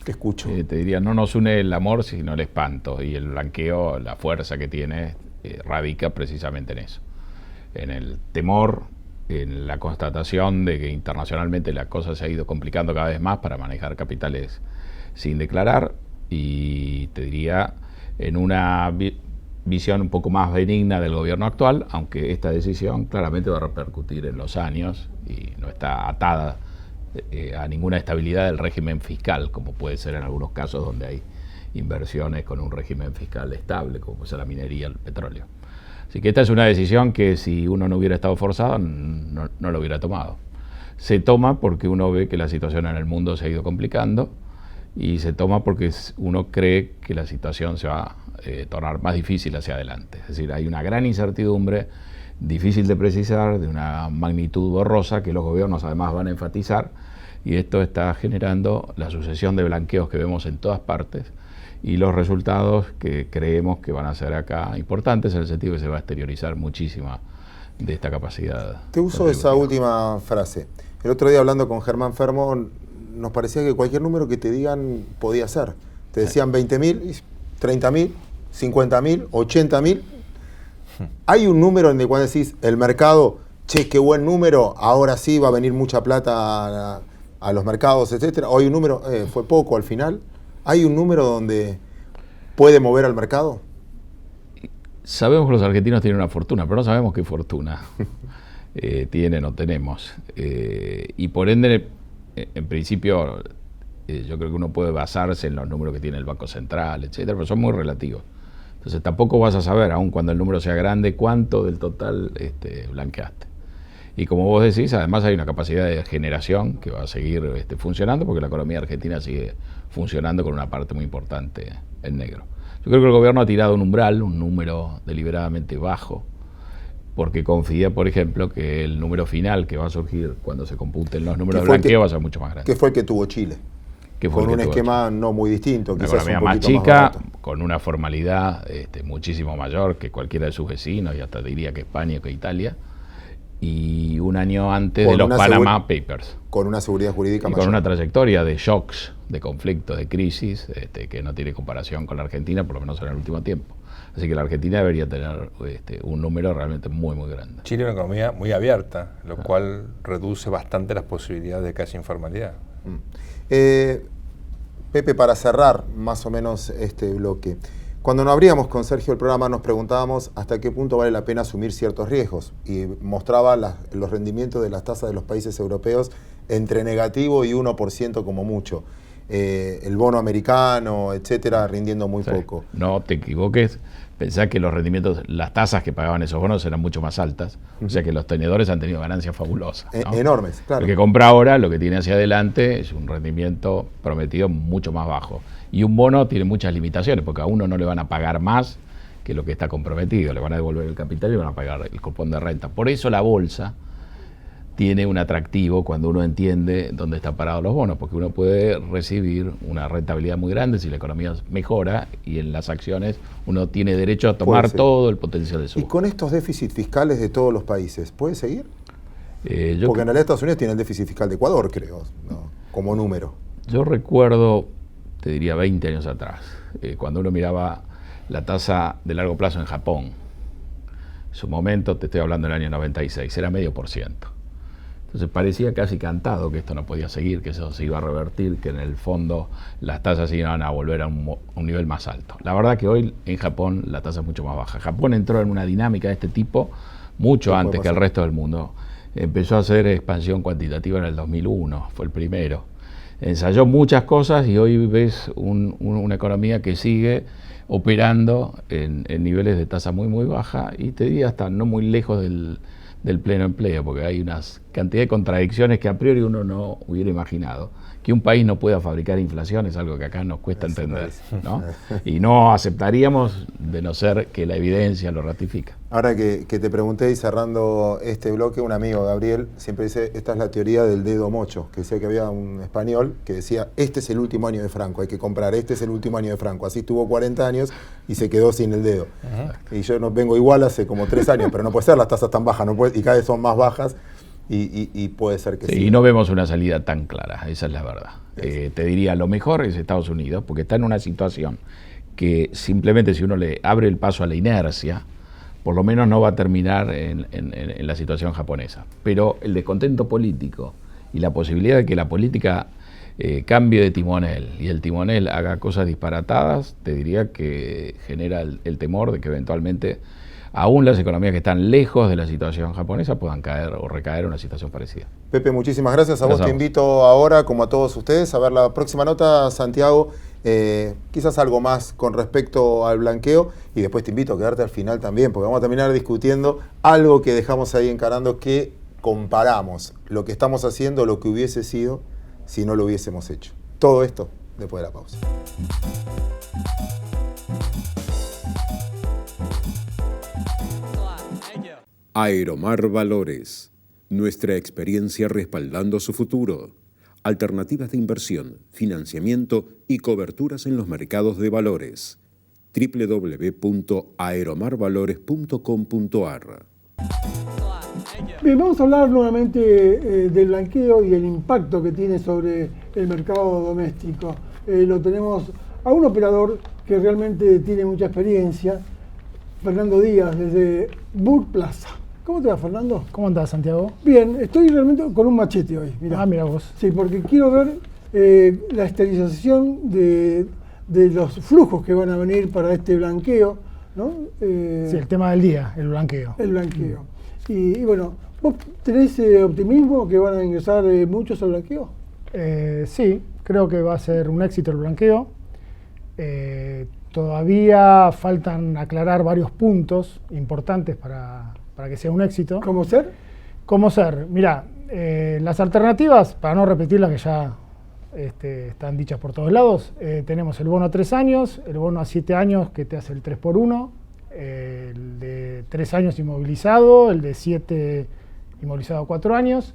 Te escucho. Te diría, no nos une el amor, sino el espanto. Y el blanqueo, la fuerza que tiene, radica precisamente en eso. En el temor, en la constatación de que internacionalmente la cosa se ha ido complicando cada vez más para manejar capitales sin declarar. Y te diría, en una visión un poco más benigna del gobierno actual, aunque esta decisión claramente va a repercutir en los años y no está atada a ninguna estabilidad del régimen fiscal, como puede ser en algunos casos donde hay inversiones con un régimen fiscal estable, como es la minería, el petróleo. Así que esta es una decisión que si uno no hubiera estado forzado, no lo hubiera tomado. Se toma porque uno ve que la situación en el mundo se ha ido complicando y se toma porque uno cree que la situación se va a tornar más difícil hacia adelante. Es decir, hay una gran incertidumbre, difícil de precisar, de una magnitud borrosa que los gobiernos además van a enfatizar, y esto está generando la sucesión de blanqueos que vemos en todas partes y los resultados que creemos que van a ser acá importantes, en el sentido que se va a exteriorizar muchísima de esta capacidad. Te uso esa última frase. El otro día hablando con Germán Fermo, nos parecía que cualquier número que te digan podía ser. Te decían 20.000, 30.000, 50.000, 80.000. Hay un número en el cual decís, el mercado, che, qué buen número, ahora sí va a venir mucha plata a los mercados, etcétera. O hay un número, fue poco al final. ¿Hay un número donde puede mover al mercado? Sabemos que los argentinos tienen una fortuna, pero no sabemos qué fortuna tienen o tenemos. Y por ende, en principio, yo creo que uno puede basarse en los números que tiene el Banco Central, etcétera, pero son muy relativos. Entonces tampoco vas a saber, aun cuando el número sea grande, cuánto del total blanqueaste. Y como vos decís, además hay una capacidad de generación que va a seguir funcionando, porque la economía argentina sigue funcionando con una parte muy importante en negro. Yo creo que el gobierno ha tirado un umbral, un número deliberadamente bajo, porque confía, por ejemplo, que el número final que va a surgir cuando se computen los números de blanqueo va a ser mucho más grande. ¿Qué fue el que tuvo Chile? Con un esquema no muy distinto, una quizás economía un más poquito chica, más barato. con una formalidad muchísimo mayor que cualquiera de sus vecinos, y hasta diría que España o que Italia, y un año antes de los Panama Papers. Con una seguridad jurídica y mayor. con una trayectoria de shocks, de conflictos, de crisis, que no tiene comparación con la Argentina, por lo menos en el último tiempo. Así que la Argentina debería tener un número realmente muy, muy grande. Chile es una economía muy abierta, lo cual reduce bastante las posibilidades de casi informalidad. Pepe, para cerrar más o menos este bloque, cuando nos abríamos con Sergio el programa nos preguntábamos hasta qué punto vale la pena asumir ciertos riesgos y mostraba los rendimientos de las tasas de los países europeos entre negativo y 1% como mucho. El bono americano, etcétera, rindiendo muy poco. No te equivoques, pensá que los rendimientos, las tasas que pagaban esos bonos eran mucho más altas, o sea que los tenedores han tenido ganancias fabulosas, ¿no? Enormes, claro. El que compra ahora, lo que tiene hacia adelante es un rendimiento prometido mucho más bajo. Y un bono tiene muchas limitaciones, porque a uno no le van a pagar más que lo que está comprometido, le van a devolver el capital y le van a pagar el cupón de renta. Por eso la bolsa tiene un atractivo cuando uno entiende dónde están parados los bonos, porque uno puede recibir una rentabilidad muy grande si la economía mejora, y en las acciones uno tiene derecho a tomar todo el potencial de su. ¿Y con estos déficits fiscales de todos los países, puede seguir? Porque en realidad Estados Unidos tiene el déficit fiscal de Ecuador, creo, ¿no? Como número. Yo recuerdo, te diría 20 años atrás, cuando uno miraba la tasa de largo plazo en Japón. En su momento, te estoy hablando del año 96, era 0,5%. Entonces parecía casi cantado que esto no podía seguir, que eso se iba a revertir, que en el fondo las tasas iban a volver a un nivel más alto. La verdad que hoy en Japón la tasa es mucho más baja. Japón entró en una dinámica de este tipo mucho antes que el resto del mundo. Empezó a hacer expansión cuantitativa en el 2001, fue el primero. Ensayó muchas cosas y hoy ves una economía que sigue operando en niveles de tasa muy, muy baja, y te diría hasta no muy lejos del pleno empleo, porque hay una cantidad de contradicciones que a priori uno no hubiera imaginado. Que un país no pueda fabricar inflación es algo que acá nos cuesta entender, ¿no? Y no aceptaríamos de no ser que la evidencia lo ratifica. Ahora que te pregunté, y cerrando este bloque, un amigo, Gabriel, siempre dice, esta es la teoría del dedo mocho, que decía que había un español que decía, este es el último año de Franco, hay que comprar, este es el último año de Franco. Así tuvo 40 años y se quedó sin el dedo. Y yo no vengo igual hace como 3 años, pero no puede ser las tasas tan bajas, no puede, y cada vez son más bajas. Y puede ser que sí. Y no vemos una salida tan clara, esa es la verdad. Te diría, lo mejor es Estados Unidos, porque está en una situación que simplemente si uno le abre el paso a la inercia, por lo menos no va a terminar en la situación japonesa. Pero el descontento político y la posibilidad de que la política cambie de timonel y el timonel haga cosas disparatadas, te diría que genera el temor de que eventualmente aún las economías que están lejos de la situación japonesa puedan caer o recaer en una situación parecida. Pepe, muchísimas gracias. A vos te invito ahora, como a todos ustedes, a ver la próxima nota, Santiago, quizás algo más con respecto al blanqueo, y después te invito a quedarte al final también, porque vamos a terminar discutiendo algo que dejamos ahí encarando, que comparamos lo que estamos haciendo, lo que hubiese sido si no lo hubiésemos hecho. Todo esto después de la pausa. Aeromar Valores, nuestra experiencia respaldando su futuro. Alternativas de inversión, financiamiento y coberturas en los mercados de valores. www.aeromarvalores.com.ar. Bien, vamos a hablar nuevamente del blanqueo y el impacto que tiene sobre el mercado doméstico. Lo tenemos a un operador que realmente tiene mucha experiencia, Fernando Díaz, desde Burgplaza. ¿Cómo te va, Fernando? ¿Cómo andás, Santiago? Bien, estoy realmente con un machete hoy. Mirá. Ah, mira vos. Sí, porque quiero ver la esterilización de los flujos que van a venir para este blanqueo, ¿no? Sí, el tema del día, el blanqueo. El blanqueo. Y bueno, ¿vos tenés optimismo que van a ingresar muchos al blanqueo? Sí, creo que va a ser un éxito el blanqueo. Todavía faltan aclarar varios puntos importantes para que sea un éxito. ¿Cómo ser? ¿Cómo ser? Mirá, las alternativas, para no repetir las que ya están dichas por todos lados, tenemos el bono a 3 años, el bono a 7 años que te hace el 3x1, el de 3 años inmovilizado, el de 7 inmovilizado a 4 años,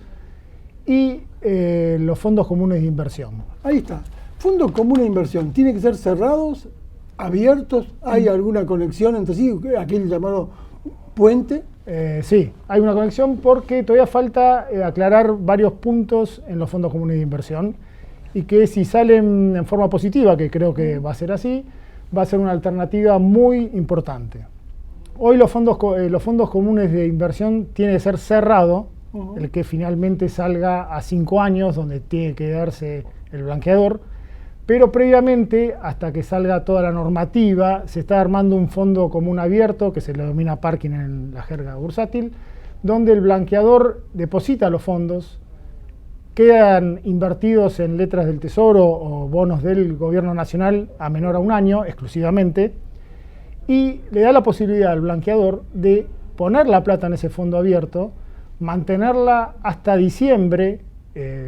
y los fondos comunes de inversión. Ahí está. Fondos comunes de inversión, ¿tienen que ser cerrados, abiertos? ¿Hay alguna conexión entre sí? Aquel llamado puente. Sí, hay una conexión porque todavía falta aclarar varios puntos en los fondos comunes de inversión, y que si salen en forma positiva, que creo que va a ser así, va a ser una alternativa muy importante. Hoy los fondos comunes de inversión tiene que ser cerrado, el que finalmente salga a 5 años, donde tiene que darse el blanqueador, pero previamente, hasta que salga toda la normativa, se está armando un fondo común abierto, que se le denomina parking en la jerga bursátil, donde el blanqueador deposita los fondos, quedan invertidos en letras del Tesoro o bonos del gobierno nacional a menor a 1 año exclusivamente, y le da la posibilidad al blanqueador de poner la plata en ese fondo abierto, mantenerla hasta diciembre,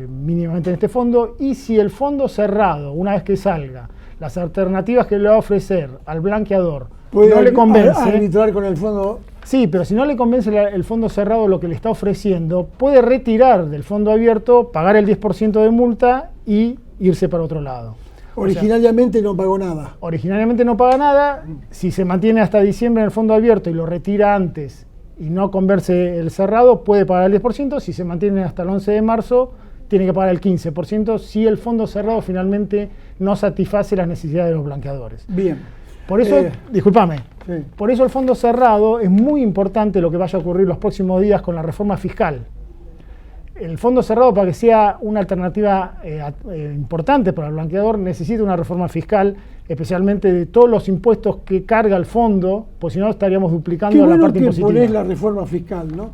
mínimamente en este fondo, y si el fondo cerrado, una vez que salga, las alternativas que le va a ofrecer al blanqueador no le convence, arbitrar con el fondo Sí, pero si no le convence el fondo cerrado lo que le está ofreciendo, puede retirar del fondo abierto, pagar el 10% de multa y irse para otro lado. Originariamente no pagó nada. Originariamente no paga nada. Si se mantiene hasta diciembre en el fondo abierto y lo retira antes y no converse el cerrado, puede pagar el 10%. Si se mantiene hasta el 11 de marzo, tiene que pagar el 15% si el fondo cerrado finalmente no satisface las necesidades de los blanqueadores. Bien. Por eso, discúlpame, sí. Por eso el fondo cerrado es muy importante lo que vaya a ocurrir los próximos días con la reforma fiscal. El fondo cerrado, para que sea una alternativa importante para el blanqueador, necesita una reforma fiscal, especialmente de todos los impuestos que carga el fondo, pues si no estaríamos duplicando la parte impositiva. Ponés la reforma fiscal, ¿no?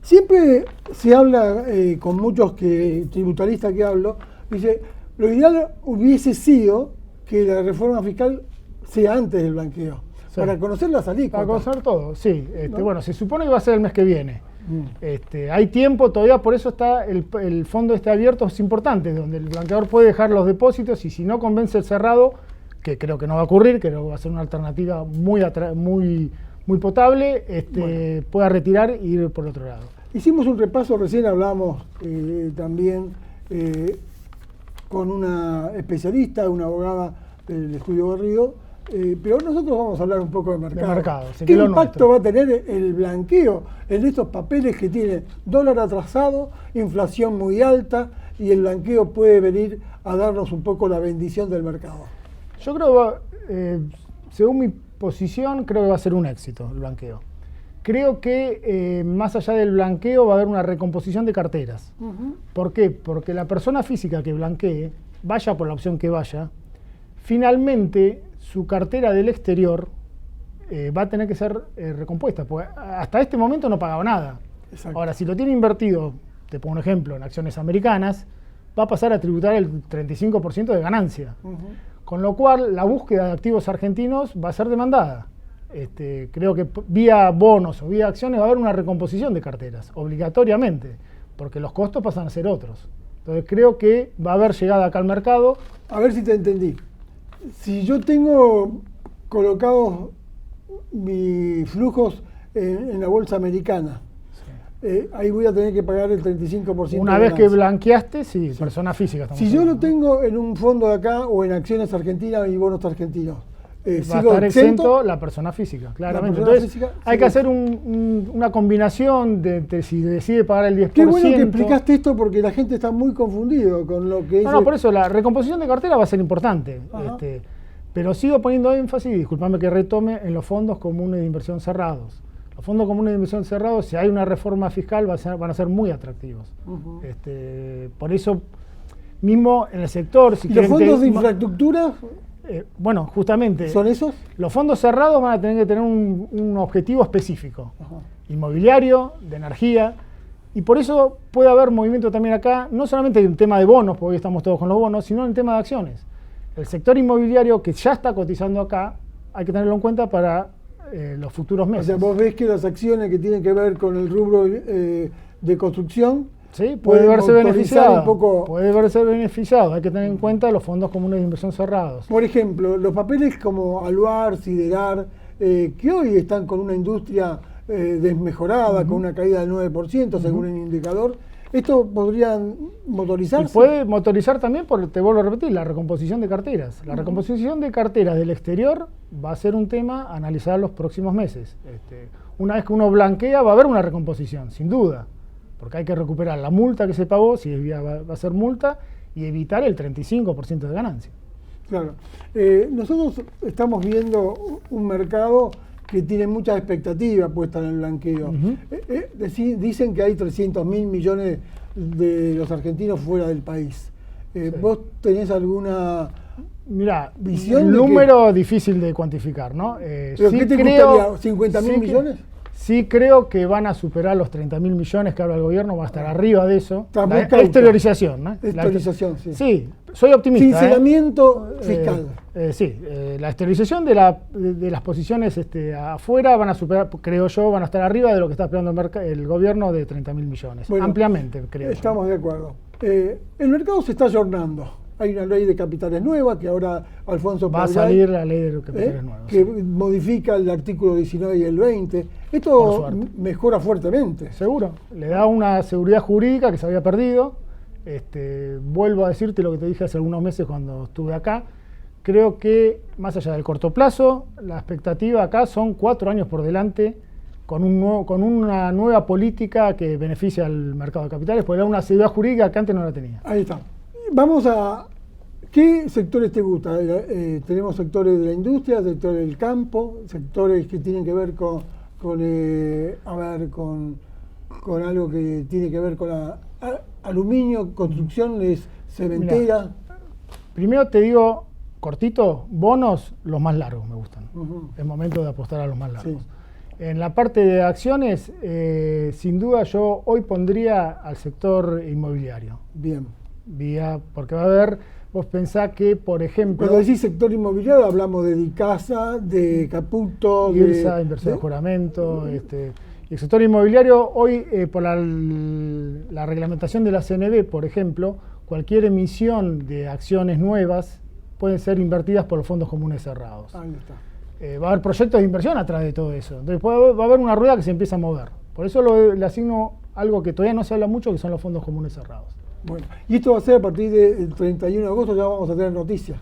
Siempre se habla con muchos tributaristas que hablo, dice, lo ideal hubiese sido que la reforma fiscal sea antes del blanqueo, sí, para conocer las alícuotas. Para conocer todo, sí. ¿No? Bueno, se supone que va a ser el mes que viene. Hay tiempo todavía, por eso está el fondo abierto, es importante, donde el blanqueador puede dejar los depósitos y si no convence el cerrado, que creo que no va a ocurrir, creo que va a ser una alternativa muy potable, bueno, pueda retirar e ir por otro lado. Hicimos un repaso, recién hablamos también con una especialista, una abogada del Estudio Garrido, pero nosotros vamos a hablar un poco de mercado. ¿Qué impacto va a tener el blanqueo en estos papeles que tiene dólar atrasado, inflación muy alta y el blanqueo puede venir a darnos un poco la bendición del mercado? Yo creo, según mi posición, creo que va a ser un éxito el blanqueo. Creo que más allá del blanqueo va a haber una recomposición de carteras. ¿Por qué? Porque la persona física que blanquee, vaya por la opción que vaya, finalmente su cartera del exterior va a tener que ser recompuesta, porque hasta este momento no pagaba nada. Exacto. Ahora, si lo tiene invertido, te pongo un ejemplo, en acciones americanas, va a pasar a tributar el 35% de ganancia. Con lo cual, la búsqueda de activos argentinos va a ser demandada. Creo que vía bonos o vía acciones va a haber una recomposición de carteras, obligatoriamente, porque los costos pasan a ser otros. Entonces creo que va a haber llegada acá al mercado. A ver si te entendí. Si yo tengo colocados mis flujos en la bolsa americana, sí, ahí voy a tener que pagar el 35%. Una vez que blanqueaste, sí, persona física. Si yo lo tengo en un fondo de acá o en acciones argentinas y bonos argentinos, va a estar exento la persona física, claramente. Entonces física, hay que hacer una combinación de si decide pagar el 10%. Qué bueno que explicaste esto porque la gente está muy confundido con lo que dice. No, por eso la recomposición de cartera va a ser importante. Pero sigo poniendo énfasis, disculpame que retome, en los fondos comunes de inversión cerrados. Los fondos comunes de inversión cerrados, si hay una reforma fiscal, van a ser muy atractivos. Por eso, mismo en el sector... ¿Y los fondos de infraestructura? Bueno, justamente. ¿Son esos? Los fondos cerrados van a tener que tener un objetivo específico. Inmobiliario, de energía. Y por eso puede haber movimiento también acá, no solamente en el tema de bonos, porque hoy estamos todos con los bonos, sino en el tema de acciones. El sector inmobiliario que ya está cotizando acá, hay que tenerlo en cuenta para los futuros meses. O sea, vos ves que las acciones que tienen que ver con el rubro de construcción, sí, puede verse beneficiado. Puede verse beneficiado. Hay que tener en cuenta los fondos comunes de inversión cerrados. Por ejemplo, los papeles como Aluar, Siderar, que hoy están con una industria desmejorada, con una caída del 9%, según el indicador. ¿Esto podría motorizarse? Y puede motorizar también, te vuelvo a repetir, la recomposición de carteras. La recomposición de carteras del exterior va a ser un tema a analizar los próximos meses. Una vez que uno blanquea, va a haber una recomposición, sin duda. Porque hay que recuperar la multa que se pagó, si va a ser multa, y evitar el 35% de ganancia. Claro. Nosotros estamos viendo un mercado que tiene muchas expectativas puestas en el blanqueo. Dicen que hay 300.000 millones de los argentinos fuera del país. ¿Vos tenés alguna visión? El número difícil de cuantificar, ¿no? ¿Pero qué te gustaría? ¿50.000 millones? Sí creo que van a superar los 30.000 millones que habla el gobierno, va a estar arriba de eso. La exteriorización, ¿no? Exteriorización, sí. Sí, soy optimista. Sinceramiento fiscal. Sí, la exteriorización de las posiciones afuera van a superar, creo yo, van a estar arriba de lo que está esperando el gobierno de 30.000 millones. Bueno, ampliamente, creo. Estamos de acuerdo. El mercado se está ayornando. hay una ley de capitales nueva que ahora Alfonso Va a salir la ley de capitales nuevos. que modifica el artículo 19 y el 20. Esto mejora fuertemente. Seguro, le da una seguridad jurídica que se había perdido. Vuelvo a decirte lo que te dije hace algunos meses cuando estuve acá. Creo que más allá del corto plazo, la expectativa acá son 4 años por delante con una nueva política que beneficia al mercado de capitales, porque da una seguridad jurídica que antes no la tenía. Ahí está. Vamos a... ¿Qué sectores te gustan? Tenemos sectores de la industria, sectores del campo, sectores que tienen que ver con algo que tiene que ver con aluminio, construcciones, cementera. Mirá, primero te digo, cortito, bonos, los más largos me gustan. Es momento de apostar a los más largos. Sí. En la parte de acciones, sin duda yo hoy pondría al sector inmobiliario. Bien. Porque va a haber, vos pensás que, por ejemplo... Cuando decís sector inmobiliario hablamos de Dicasa, de Caputo, IRSA, inversión de juramento. Y el sector inmobiliario hoy, por la reglamentación de la CNB, por ejemplo, cualquier emisión de acciones nuevas pueden ser invertidas por los fondos comunes cerrados. Ahí está. Va a haber proyectos de inversión atrás de todo eso. Entonces va a haber una rueda que se empieza a mover. Por eso le asigno algo que todavía no se habla mucho, que son los fondos comunes cerrados. Bueno, y esto va a ser a partir del 31 de agosto, ya vamos a tener noticias.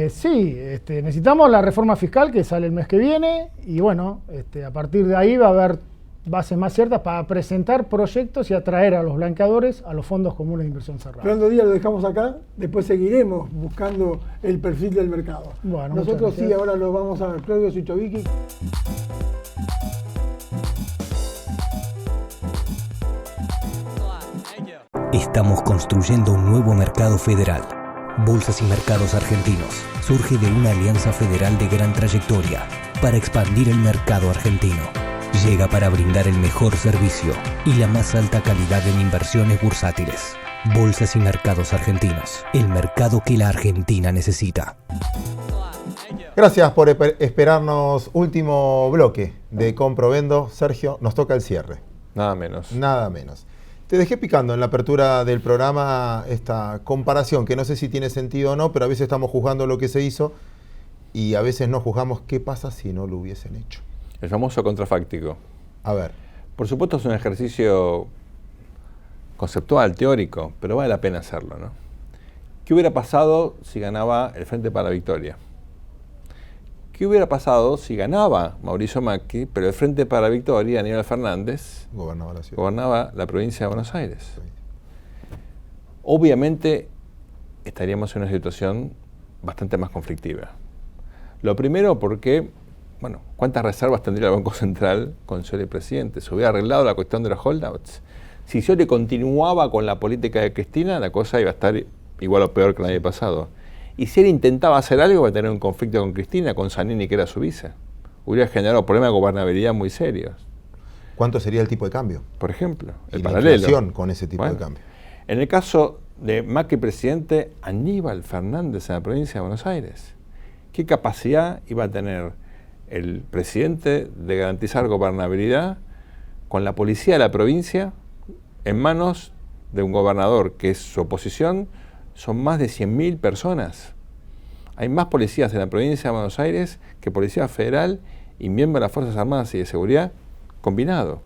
Sí, necesitamos la reforma fiscal que sale el mes que viene y bueno, a partir de ahí va a haber bases más ciertas para presentar proyectos y atraer a los blanqueadores a los fondos comunes de inversión cerrados. Fernando Díaz lo dejamos acá, después seguiremos buscando el perfil del mercado. Bueno, nosotros sí, ahora lo vamos a Claudio Suchovicki. Estamos construyendo un nuevo mercado federal. Bolsas y Mercados Argentinos surge de una alianza federal de gran trayectoria para expandir el mercado argentino. Llega para brindar el mejor servicio y la más alta calidad en inversiones bursátiles. Bolsas y Mercados Argentinos, el mercado que la Argentina necesita. Gracias por esperarnos. Último bloque de Compro Vendo. Sergio, nos toca el cierre. Nada menos. Nada menos. Te dejé picando en la apertura del programa esta comparación, que no sé si tiene sentido o no, pero a veces estamos juzgando lo que se hizo y a veces no juzgamos qué pasa si no lo hubiesen hecho. El famoso contrafáctico. A ver. Por supuesto es un ejercicio conceptual, teórico, pero vale la pena hacerlo, ¿no? ¿Qué hubiera pasado si ganaba el Frente para la Victoria? ¿Qué hubiera pasado si ganaba Mauricio Macri, pero el Frente para la Victoria, Aníbal Fernández, gobernaba la provincia de Buenos Aires? Sí. Obviamente estaríamos en una situación bastante más conflictiva. Lo primero porque, bueno, ¿cuántas reservas tendría el Banco Central con Scioli presidente? ¿Se hubiera arreglado la cuestión de los holdouts? Si Scioli continuaba con la política de Cristina, la cosa iba a estar igual o peor que el año pasado. Y si él intentaba hacer algo, iba a tener un conflicto con Cristina, con Zanini, que era su vice. Hubiera generado problemas de gobernabilidad muy serios. ¿Cuánto sería el tipo de cambio? Por ejemplo, el paralelo. La inflación con ese tipo de cambio. En el caso de Macri presidente, Aníbal Fernández en la provincia de Buenos Aires, ¿qué capacidad iba a tener el presidente de garantizar gobernabilidad con la policía de la provincia en manos de un gobernador que es su oposición? Son más de 100.000 personas. Hay más policías en la provincia de Buenos Aires que Policía Federal y miembros de las Fuerzas Armadas y de Seguridad combinado.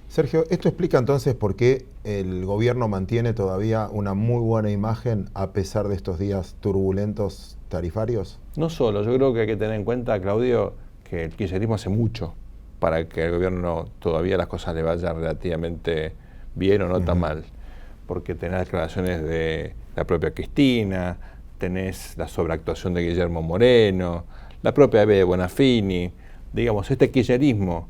Sergio, ¿esto explica entonces por qué el gobierno mantiene todavía una muy buena imagen a pesar de estos días turbulentos tarifarios? No solo, yo creo que hay que tener en cuenta, Claudio, que el kirchnerismo hace mucho para que el gobierno todavía las cosas le vayan relativamente bien o no tan mal. Porque tenés declaraciones de la propia Cristina, tenés la sobreactuación de Guillermo Moreno, la propia Eve de Bonafini, digamos, este kirchnerismo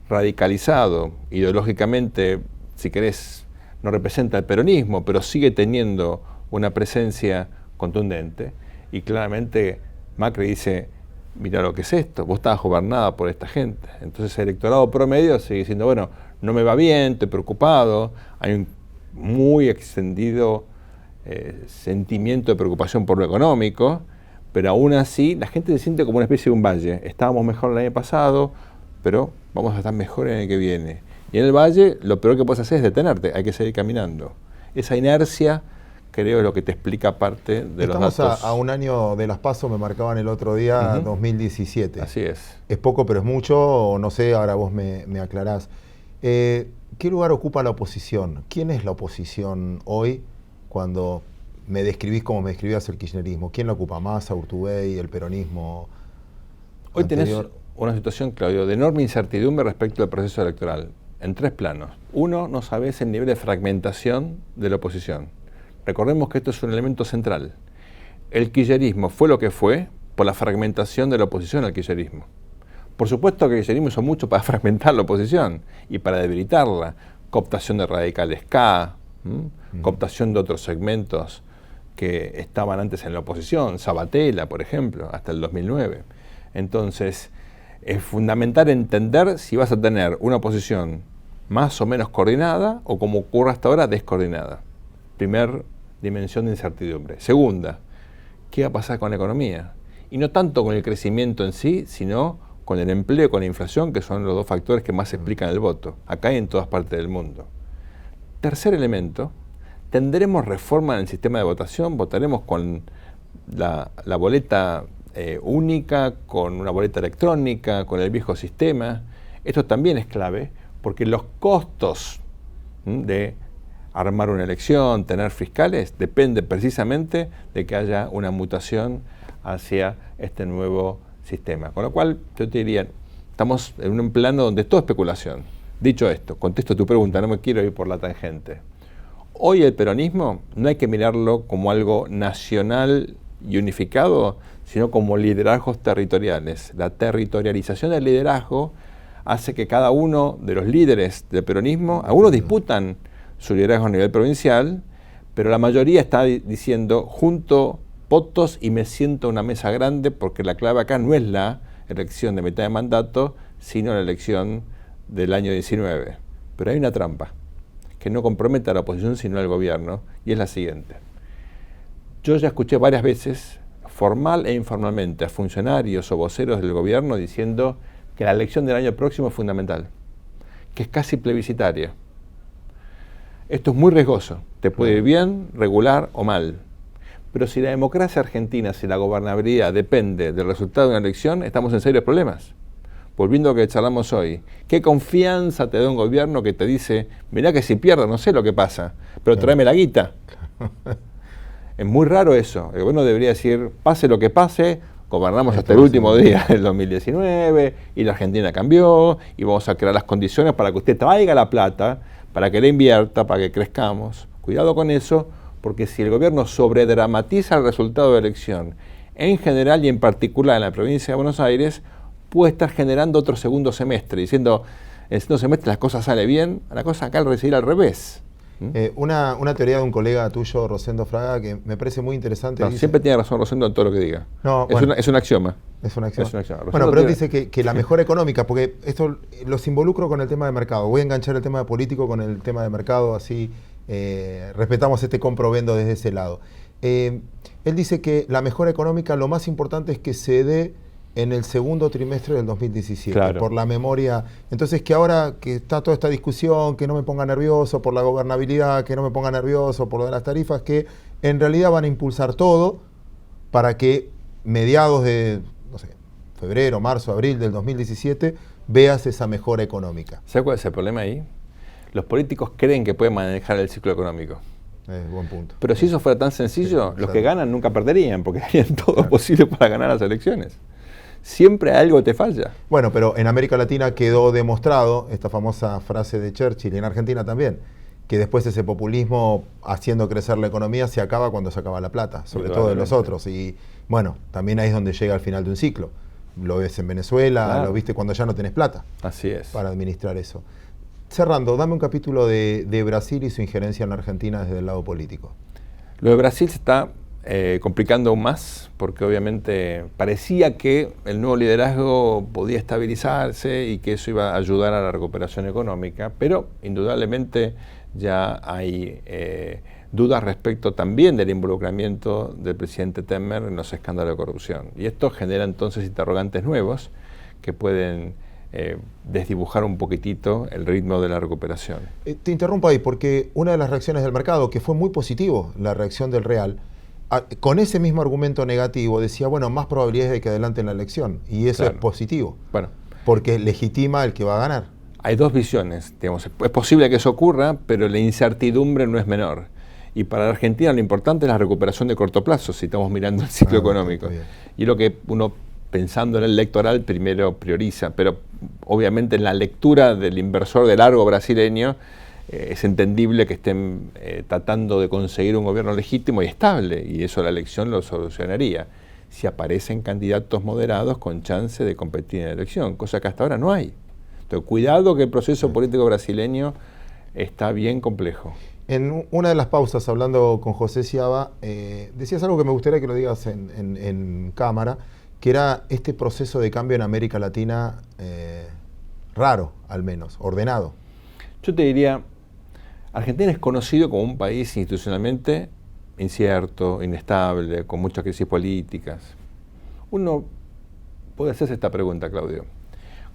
radicalizado, ideológicamente, si querés, no representa el peronismo, pero sigue teniendo una presencia contundente, y claramente Macri dice, mira lo que es esto, vos estabas gobernada por esta gente. Entonces el electorado promedio sigue diciendo, bueno, no me va bien, estoy preocupado, hay un muy extendido sentimiento de preocupación por lo económico, pero aún así la gente se siente como una especie de un valle. Estábamos mejor el año pasado, pero vamos a estar mejor el año que viene. Y en el valle lo peor que puedes hacer es detenerte, hay que seguir caminando. Esa inercia creo es lo que te explica parte de los datos. Estamos a un año de las PASO, me marcaban el otro día, 2017. Así es. ¿Es poco pero es mucho? O no sé, ahora vos me aclarás. ¿Qué lugar ocupa la oposición? ¿Quién es la oposición hoy cuando me describís como me describías el kirchnerismo? ¿Quién la ocupa? ¿Massa, Urtubey, el peronismo hoy anterior? Tenés una situación, Claudio, de enorme incertidumbre respecto al proceso electoral, en 3 planos. Uno, no sabés el nivel de fragmentación de la oposición. Recordemos que esto es un elemento central. El kirchnerismo fue lo que fue por la fragmentación de la oposición al kirchnerismo. Por supuesto que el kirchnerismo hizo mucho para fragmentar la oposición y para debilitarla. Cooptación de radicales K, cooptación de otros segmentos que estaban antes en la oposición, Sabatella, por ejemplo, hasta el 2009. Entonces, es fundamental entender si vas a tener una oposición más o menos coordinada o, como ocurre hasta ahora, descoordinada. Primer dimensión de incertidumbre. Segunda, ¿qué va a pasar con la economía? Y no tanto con el crecimiento en sí, sino con el empleo y con la inflación, que son los 2 factores que más explican el voto, acá y en todas partes del mundo. Tercer elemento, ¿tendremos reforma en el sistema de votación? ¿Votaremos con la boleta única, con una boleta electrónica, con el viejo sistema? Esto también es clave, porque los costos de armar una elección, tener fiscales, depende precisamente de que haya una mutación hacia este nuevo sistema. Con lo cual, yo te diría, estamos en un plano donde todo es especulación. Dicho esto, contesto tu pregunta, no me quiero ir por la tangente. Hoy el peronismo no hay que mirarlo como algo nacional y unificado, sino como liderazgos territoriales. La territorialización del liderazgo hace que cada uno de los líderes del peronismo, algunos disputan su liderazgo a nivel provincial, pero la mayoría está diciendo, junto votos y me siento a una mesa grande, porque la clave acá no es la elección de mitad de mandato, sino la elección del año 19. Pero hay una trampa, que no compromete a la oposición sino al gobierno, y es la siguiente. Yo ya escuché varias veces, formal e informalmente, a funcionarios o voceros del gobierno diciendo que la elección del año próximo es fundamental, que es casi plebiscitaria. Esto es muy riesgoso, te puede ir bien, regular o mal. Pero si la democracia argentina, si la gobernabilidad depende del resultado de una elección, estamos en serios problemas. Volviendo a lo que charlamos hoy, ¿qué confianza te da un gobierno que te dice, mirá que si pierdo no sé lo que pasa, pero tráeme la guita? Es muy raro eso. El gobierno debería decir, pase lo que pase, gobernamos hasta el último día del 2019 y la Argentina cambió y vamos a crear las condiciones para que usted traiga la plata, para que la invierta, para que crezcamos. Cuidado con eso, porque si el gobierno sobredramatiza el resultado de la elección, en general y en particular en la provincia de Buenos Aires, puede estar generando otro segundo semestre, diciendo, en el segundo semestre las cosas salen bien, la cosa acá al recibir al revés. Una teoría de un colega tuyo, Rosendo Fraga, que me parece muy interesante. No, dice, siempre tiene razón Rosendo en todo lo que diga. No, es, bueno, es un axioma. Es un axioma. Es un axioma. Bueno, pero él dice que la mejora económica, porque esto los involucro con el tema de mercado. Voy a enganchar el tema de político con el tema de mercado, así respetamos este compro-vendo desde ese lado. Él dice que la mejora económica, lo más importante es que se dé en el segundo trimestre del 2017, claro, por la memoria. Entonces, que ahora que está toda esta discusión, que no me ponga nervioso por la gobernabilidad, que no me ponga nervioso por lo de las tarifas, que en realidad van a impulsar todo para que mediados de, no sé, febrero, marzo, abril del 2017, veas esa mejora económica. ¿Sabes cuál es el problema ahí? Los políticos creen que pueden manejar el ciclo económico. Buen punto. Pero si eso fuera tan sencillo, los que ganan nunca perderían, porque harían todo posible para ganar las elecciones. Siempre algo te falla. Bueno, pero en América Latina quedó demostrado esta famosa frase de Churchill, y en Argentina también, que después ese populismo haciendo crecer la economía se acaba cuando se acaba la plata, sobre todo de los otros. Y bueno, también ahí es donde llega al final de un ciclo. Lo ves en Venezuela, claro, lo viste cuando ya no tenés plata. Así es. Para administrar eso. Cerrando, dame un capítulo de Brasil y su injerencia en la Argentina desde el lado político. Lo de Brasil se está complicando aún más, porque obviamente parecía que el nuevo liderazgo podía estabilizarse y que eso iba a ayudar a la recuperación económica, pero indudablemente ya hay dudas respecto también del involucramiento del presidente Temer en los escándalos de corrupción. Y esto genera entonces interrogantes nuevos que pueden desdibujar un poquitito el ritmo de la recuperación. Te interrumpo ahí porque una de las reacciones del mercado, que fue muy positivo, la reacción del real, con ese mismo argumento negativo decía, bueno, más probabilidades de que adelanten la elección, y eso es positivo, bueno, porque legitima el que va a ganar. Hay dos visiones, digamos, es posible que eso ocurra, pero la incertidumbre no es menor. Y para la Argentina lo importante es la recuperación de corto plazo, si estamos mirando el ciclo económico. Y lo que uno, pensando en el electoral, primero prioriza, pero obviamente en la lectura del inversor de largo brasileño es entendible que estén tratando de conseguir un gobierno legítimo y estable, y eso la elección lo solucionaría. Si aparecen candidatos moderados con chance de competir en la elección, cosa que hasta ahora no hay. Entonces, cuidado que el proceso político brasileño está bien complejo. En una de las pausas, hablando con José Sciaba, decías algo que me gustaría que lo digas en cámara, que era este proceso de cambio en América Latina raro, al menos, ordenado. Yo te diría, Argentina es conocido como un país institucionalmente incierto, inestable, con muchas crisis políticas. Uno puede hacerse esta pregunta, Claudio.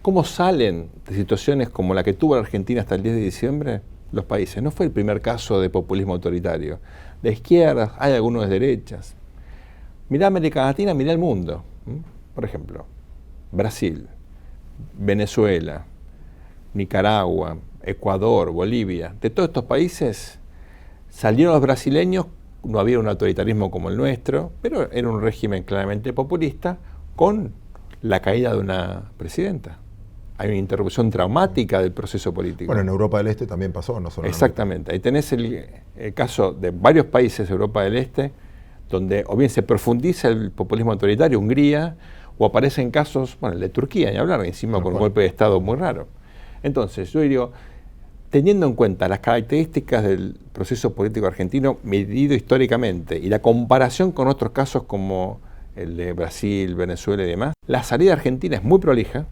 ¿Cómo salen de situaciones como la que tuvo la Argentina hasta el 10 de diciembre los países? No fue el primer caso de populismo autoritario. De izquierdas, hay algunos de derechas. Mirá América Latina, mirá el mundo. Por ejemplo, Brasil, Venezuela, Nicaragua, Ecuador, Bolivia. De todos estos países salieron los brasileños, no había un autoritarismo como el nuestro, pero era un régimen claramente populista con la caída de una presidenta. Hay una interrupción traumática del proceso político. Bueno, en Europa del Este también pasó, no solo. Exactamente. Ahí tenés el caso de varios países de Europa del Este, donde o bien se profundiza el populismo autoritario, Hungría, o aparecen casos, bueno, el de Turquía, ni hablar, encima con un golpe de Estado muy raro. Entonces, yo diría, teniendo en cuenta las características del proceso político argentino medido históricamente y la comparación con otros casos como el de Brasil, Venezuela y demás, la salida argentina es muy prolija,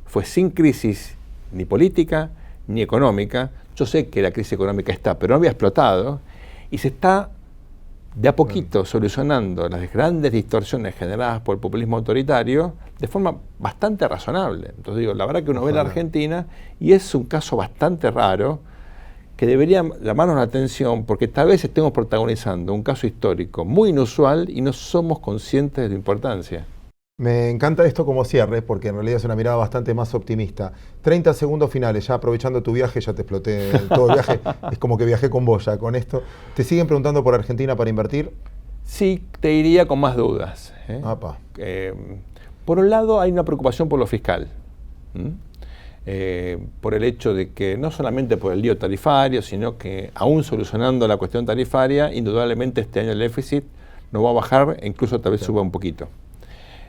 fue sin crisis ni política ni económica. Yo sé que la crisis económica está, pero no había explotado, y se está de a poquito solucionando las grandes distorsiones generadas por el populismo autoritario de forma bastante razonable. Entonces digo, la verdad que uno ve la Argentina y es un caso bastante raro que debería llamarnos la atención porque tal vez estemos protagonizando un caso histórico muy inusual y no somos conscientes de la importancia. Me encanta esto como cierre, porque en realidad es una mirada bastante más optimista. 30 segundos finales, ya aprovechando tu viaje, ya te exploté todo el viaje, es como que viajé con vos ya con esto. ¿Te siguen preguntando por Argentina para invertir? Sí, te diría con más dudas. Por un lado hay una preocupación por lo fiscal, por el hecho de que no solamente por el lío tarifario, sino que aún solucionando la cuestión tarifaria, indudablemente este año el déficit no va a bajar e incluso tal vez suba un poquito.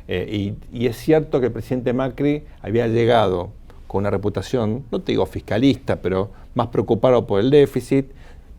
Y es cierto que el presidente Macri había llegado con una reputación, no te digo fiscalista, pero más preocupado por el déficit.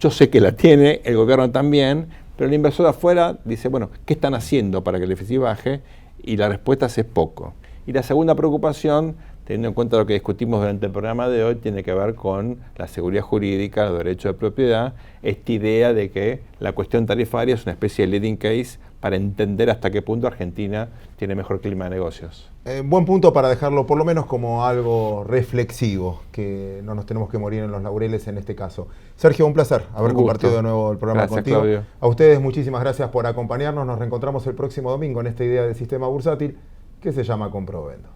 Yo sé que la tiene, el gobierno también, pero el inversor afuera dice, bueno, ¿qué están haciendo para que el déficit baje? Y la respuesta es poco. Y la segunda preocupación, teniendo en cuenta lo que discutimos durante el programa de hoy, tiene que ver con la seguridad jurídica, los derechos de propiedad, esta idea de que la cuestión tarifaria es una especie de leading case para entender hasta qué punto Argentina tiene mejor clima de negocios. Buen punto para dejarlo por lo menos como algo reflexivo, que no nos tenemos que morir en los laureles en este caso. Sergio, un placer haber compartido de nuevo el programa contigo. Claudio. A ustedes muchísimas gracias por acompañarnos. Nos reencontramos el próximo domingo en esta idea del sistema bursátil que se llama Compro o Vendo.